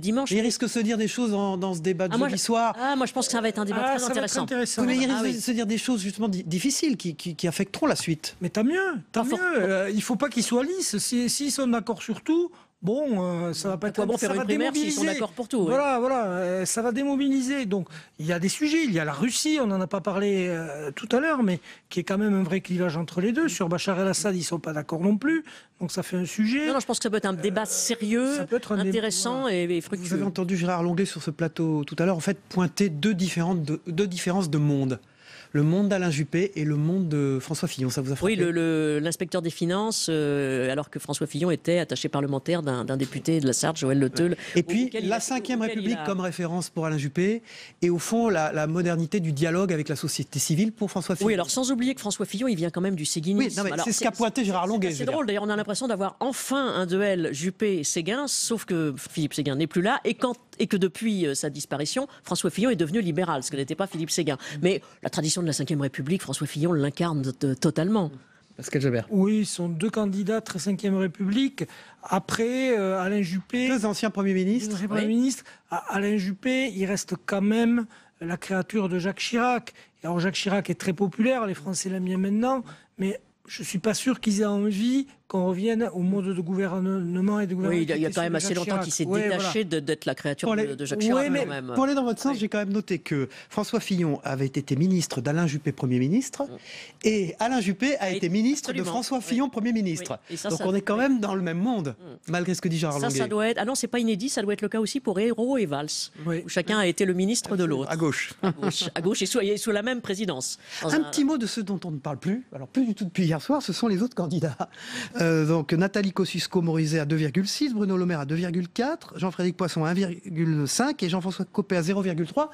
S6: dimanche.
S2: Mais il risque de se dire des choses dans ce débat de jeudi soir.
S6: Moi, je pense que ça va être un débat très intéressant.
S2: Mais il risque de se dire des choses justement difficiles qui affecteront la suite.
S7: Mais tant mieux. Il ne faut pas qu'ils soient lisses. S'ils sont d'accord sur tout, bon, ça va pas être
S6: bon faire une primaire s'ils sont d'accord pour tout.
S7: Voilà, ça va démobiliser. Donc, il y a des sujets. Il y a la Russie, on n'en a pas parlé tout à l'heure, mais qui est quand même un vrai clivage entre les deux. Sur Bachar el-Assad, ils ne sont pas d'accord non plus. Donc, ça fait un sujet.
S6: Non, je pense que ça peut être un débat sérieux, intéressant et fructueux.
S2: Vous avez entendu Gérard Longuet sur ce plateau tout à l'heure, en fait, pointer deux différences de monde. Le monde d'Alain Juppé et le monde de François Fillon, ça vous a frappé?
S6: Oui, l'inspecteur des Finances, alors que François Fillon était attaché parlementaire d'un député de la Sarthe, Joël Le Teul.
S2: Et puis la 5e République comme référence pour Alain Juppé, et au fond la modernité du dialogue avec la société civile pour François Fillon.
S6: Oui, alors sans oublier que François Fillon, il vient quand même du séguinisme.
S2: Oui, c'est ce qu'a pointé Gérard Longuet.
S6: C'est drôle, d'ailleurs on a l'impression d'avoir enfin un duel Juppé-Séguin, sauf que Philippe Séguin n'est plus là, et que depuis sa disparition, François Fillon est devenu libéral, ce que n'était pas Philippe Séguin. Mais la tradition de la 5e République, François Fillon l'incarne totalement.
S2: Pascal Jalabert.
S7: Oui, ce sont deux candidats très 5e République. Après, Alain Juppé...
S2: Deux anciens premiers ministres.
S7: Alain Juppé, il reste quand même la créature de Jacques Chirac. Alors Jacques Chirac est très populaire, les Français l'aiment bien maintenant, mais je ne suis pas sûr qu'ils aient envie qu'on revienne au mode de gouvernement et de gouvernement.
S6: Oui, il y a quand même assez longtemps qu'il s'est détaché d'être la créature de Jacques Chirac.
S2: Oui, mais pour aller dans votre sens, j'ai quand même noté que François Fillon avait été ministre d'Alain Juppé, Premier ministre, et Alain Juppé a été ministre de François Fillon, Premier ministre. Donc on est quand même dans le même monde, malgré ce que dit Gérard Longuet.
S6: Ça doit être... Ah non, c'est pas inédit, ça doit être le cas aussi pour Ayrault et Valls, où chacun a été le ministre de l'autre.
S2: À gauche.
S6: À gauche et sous la même présidence.
S2: Un petit mot de ceux dont on ne parle plus, alors plus du tout depuis hier soir, ce sont les autres candidats. Donc Nathalie Kosciusko-Morizet à 2,6, Bruno Le Maire à 2,4, Jean-Frédéric Poisson à 1,5 et Jean-François Copé à 0,3.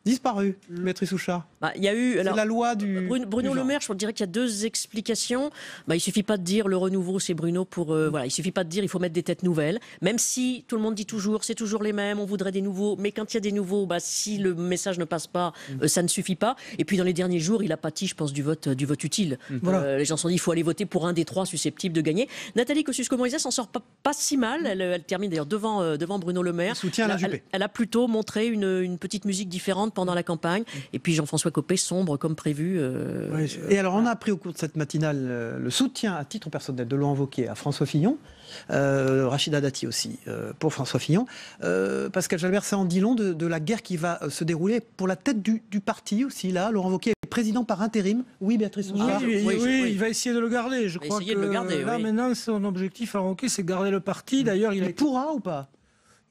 S2: disparu, Maître Souchard.
S6: Il y a eu
S2: c'est la loi du
S6: Bruno Le Maire. Je dirais qu'il y a deux explications. Il suffit pas de dire le renouveau, c'est Bruno pour voilà. Il suffit pas de dire il faut mettre des têtes nouvelles. Même si tout le monde dit toujours c'est toujours les mêmes, on voudrait des nouveaux. Mais quand il y a des nouveaux, si le message ne passe pas, ça ne suffit pas. Et puis dans les derniers jours, il a pâti, je pense, du vote utile. Les gens se sont dit il faut aller voter pour un des trois susceptibles de gagner. Nathalie Kosciusko-Morizet s'en sort pas si mal. Elle termine d'ailleurs devant Bruno Le Maire. Elle a plutôt montré une petite musique différente pendant la campagne. Et puis Jean-François Copé sombre comme prévu.
S2: Et alors on a appris au cours de cette matinale le soutien à titre personnel de Laurent Wauquiez à François Fillon, Rachida Dati aussi pour François Fillon. Pascal Jalbert, ça en dit long de la guerre qui va se dérouler pour la tête du parti aussi. Là, Laurent Wauquiez est président par intérim. Oui, Béatrice Souchard.
S7: Oui, il va essayer de le garder. Je crois que maintenant son objectif à Wauquiez, c'est garder le parti. D'ailleurs, il
S2: pourra ou pas?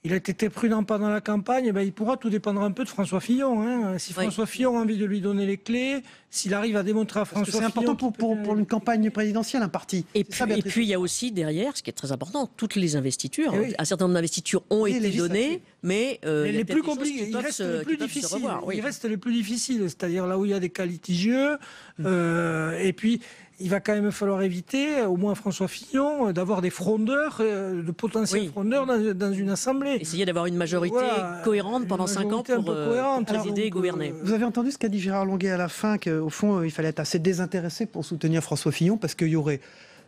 S7: Il a été prudent pendant la campagne, il pourra, tout dépendra un peu de François Fillon. Si François Fillon a envie de lui donner les clés, s'il arrive à démontrer à François Fillon...
S2: C'est important pour une campagne présidentielle, un parti.
S6: Et puis il y a aussi derrière, ce qui est très important, toutes les investitures. Un certain nombre d'investitures ont été données, mais
S7: les plus compliquées, il reste les plus difficiles. Il reste les plus difficiles, c'est-à-dire là où il y a des cas litigieux. Et puis... il va quand même falloir éviter, au moins François Fillon, d'avoir des frondeurs, de potentiels frondeurs dans une assemblée.
S6: Essayer d'avoir une majorité cohérente pendant 5 ans pour présider et gouverner.
S2: Vous avez entendu ce qu'a dit Gérard Longuet à la fin, qu'au fond, il fallait être assez désintéressé pour soutenir François Fillon, parce qu'il y aurait,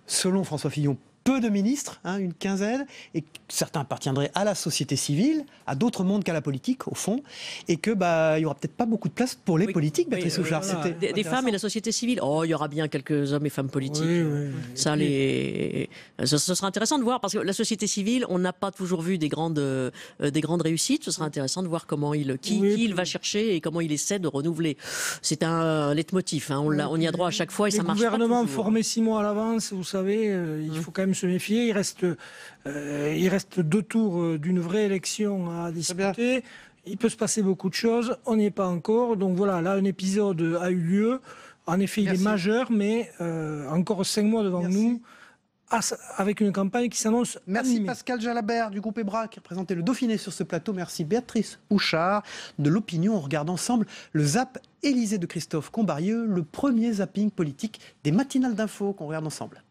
S2: selon François Fillon, peu de ministres, une quinzaine, et certains appartiendraient à la société civile, à d'autres mondes qu'à la politique, au fond, et que il y aura peut-être pas beaucoup de place pour les politiques, Béatrice Souchard.
S6: Des femmes et la société civile. Il y aura bien quelques hommes et femmes politiques. Ce sera intéressant de voir, parce que la société civile, on n'a pas toujours vu des grandes réussites. Ce sera intéressant de voir comment qui il va chercher et comment il essaie de renouveler. C'est un leitmotiv. On y a droit à chaque fois et ça marche pas toujours.
S7: Les gouvernements formés 6 mois à l'avance, vous savez, il faut quand même se méfier. Il reste 2 tours d'une vraie élection à discuter. Il peut se passer beaucoup de choses. On n'y est pas encore. Donc voilà, là, un épisode a eu lieu. En effet, il est majeur, mais encore 5 mois devant nous, avec une campagne qui s'annonce animée.
S2: Pascal Jalabert du groupe EBRA qui représentait le Dauphiné sur ce plateau. Merci Béatrice Houchard de l'Opinion. On regarde ensemble le Zap Élysée de Christophe Combarieux, le premier zapping politique des matinales d'infos qu'on regarde ensemble.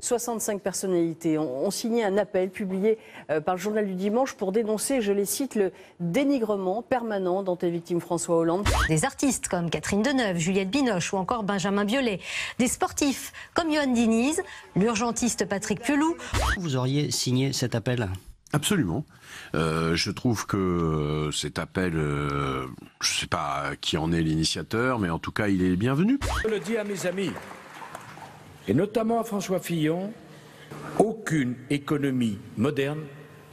S8: 65 personnalités ont signé un appel publié par le Journal du Dimanche pour dénoncer, je les cite, le dénigrement permanent dont est victime François Hollande.
S9: Des artistes comme Catherine Deneuve, Juliette Binoche ou encore Benjamin Biolay. Des sportifs comme Yoann Diniz, l'urgentiste Patrick Piolou.
S10: Vous auriez signé cet appel ?
S11: Absolument. Je trouve que cet appel, je ne sais pas qui en est l'initiateur, mais en tout cas, il est bienvenu.
S16: Je le dis à mes amis, et notamment à François Fillon, aucune économie moderne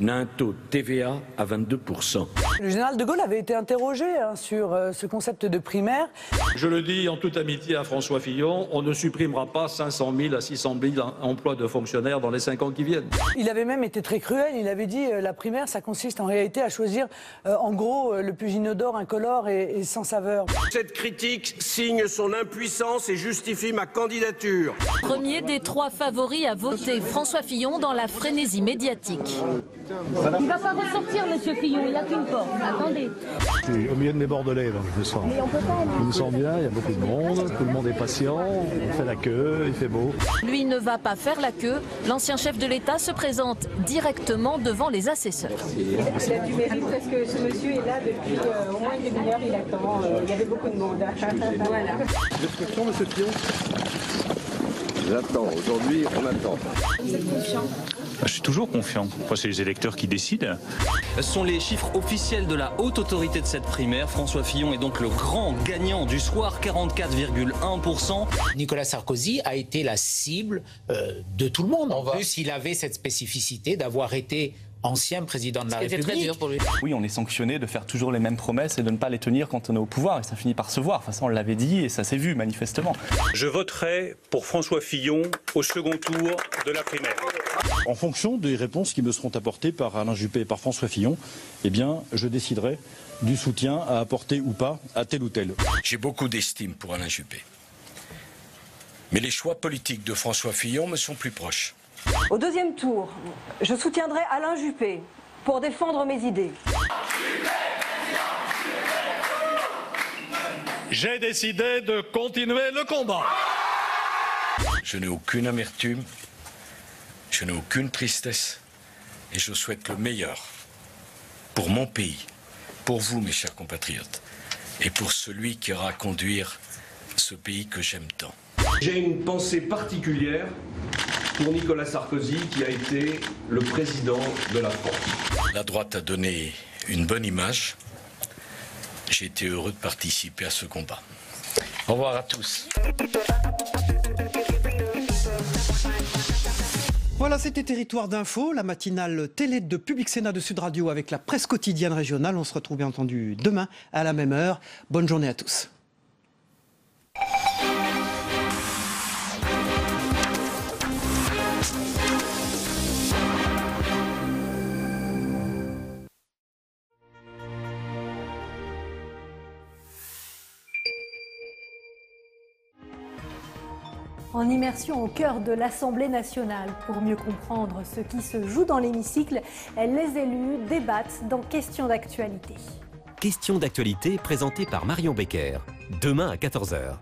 S16: n'a un taux de TVA à 22%.
S21: Le général de Gaulle avait été interrogé sur ce concept de primaire.
S12: Je le dis en toute amitié à François Fillon, on ne supprimera pas 500 000 à 600 000 emplois de fonctionnaires dans les 5 ans qui viennent.
S21: Il avait même été très cruel, il avait dit la primaire, ça consiste en réalité à choisir en gros le plus inodore, incolore et sans saveur.
S14: Cette critique signe son impuissance et justifie ma candidature.
S23: Premier des 3 favoris à voter, François Fillon dans la frénésie médiatique.
S24: Il ne va pas ressortir, monsieur Fillon, il n'y a qu'une porte. Attendez.
S25: Je suis au milieu de mes Bordelais, donc je me sens. Je me sens bien, il y a beaucoup de monde, tout le monde est patient, on fait la queue, il fait beau.
S23: Lui ne va pas faire la queue. L'ancien chef de l'État se présente directement devant les assesseurs.
S13: Il a du mérite parce que ce monsieur est là depuis au moins une demi-heure, il attend. Il y avait beaucoup de monde. Voilà.
S25: Description, monsieur Fillon.
S14: J'attends, aujourd'hui on attend.
S13: Vous êtes confiant ?
S26: Je suis toujours confiant. C'est les électeurs qui décident.
S27: Ce sont les chiffres officiels de la haute autorité de cette primaire. François Fillon est donc le grand gagnant du soir, 44,1%.
S28: Nicolas Sarkozy a été la cible de tout le monde. En plus, il avait cette spécificité d'avoir été ancien président de la République.
S6: Très dur pour lui.
S29: Oui, on est sanctionné de faire toujours les mêmes promesses et de ne pas les tenir quand on est au pouvoir. Et ça finit par se voir. De toute façon, on l'avait dit et ça s'est vu manifestement.
S26: Je voterai pour François Fillon au second tour de la primaire.
S30: En fonction des réponses qui me seront apportées par Alain Juppé et par François Fillon, je déciderai du soutien à apporter ou pas à tel ou tel.
S16: J'ai beaucoup d'estime pour Alain Juppé. Mais les choix politiques de François Fillon me sont plus proches.
S1: Au deuxième tour, je soutiendrai Alain Juppé pour défendre mes idées.
S12: J'ai décidé de continuer le combat.
S16: Je n'ai aucune amertume, je n'ai aucune tristesse et je souhaite le meilleur pour mon pays, pour vous mes chers compatriotes et pour celui qui aura à conduire ce pays que j'aime tant.
S14: J'ai une pensée particulière pour Nicolas Sarkozy qui a été le président de la France.
S16: La droite a donné une bonne image. J'ai été heureux de participer à ce combat. Au revoir à tous.
S2: Voilà, c'était Territoire d'Info, la matinale télé de Public Sénat de Sud Radio avec la presse quotidienne régionale. On se retrouve bien entendu demain à la même heure. Bonne journée à tous.
S3: En immersion au cœur de l'Assemblée nationale. Pour mieux comprendre ce qui se joue dans l'hémicycle, les élus débattent dans Questions d'actualité.
S4: Questions d'actualité présentées par Marion Becker. Demain à 14h.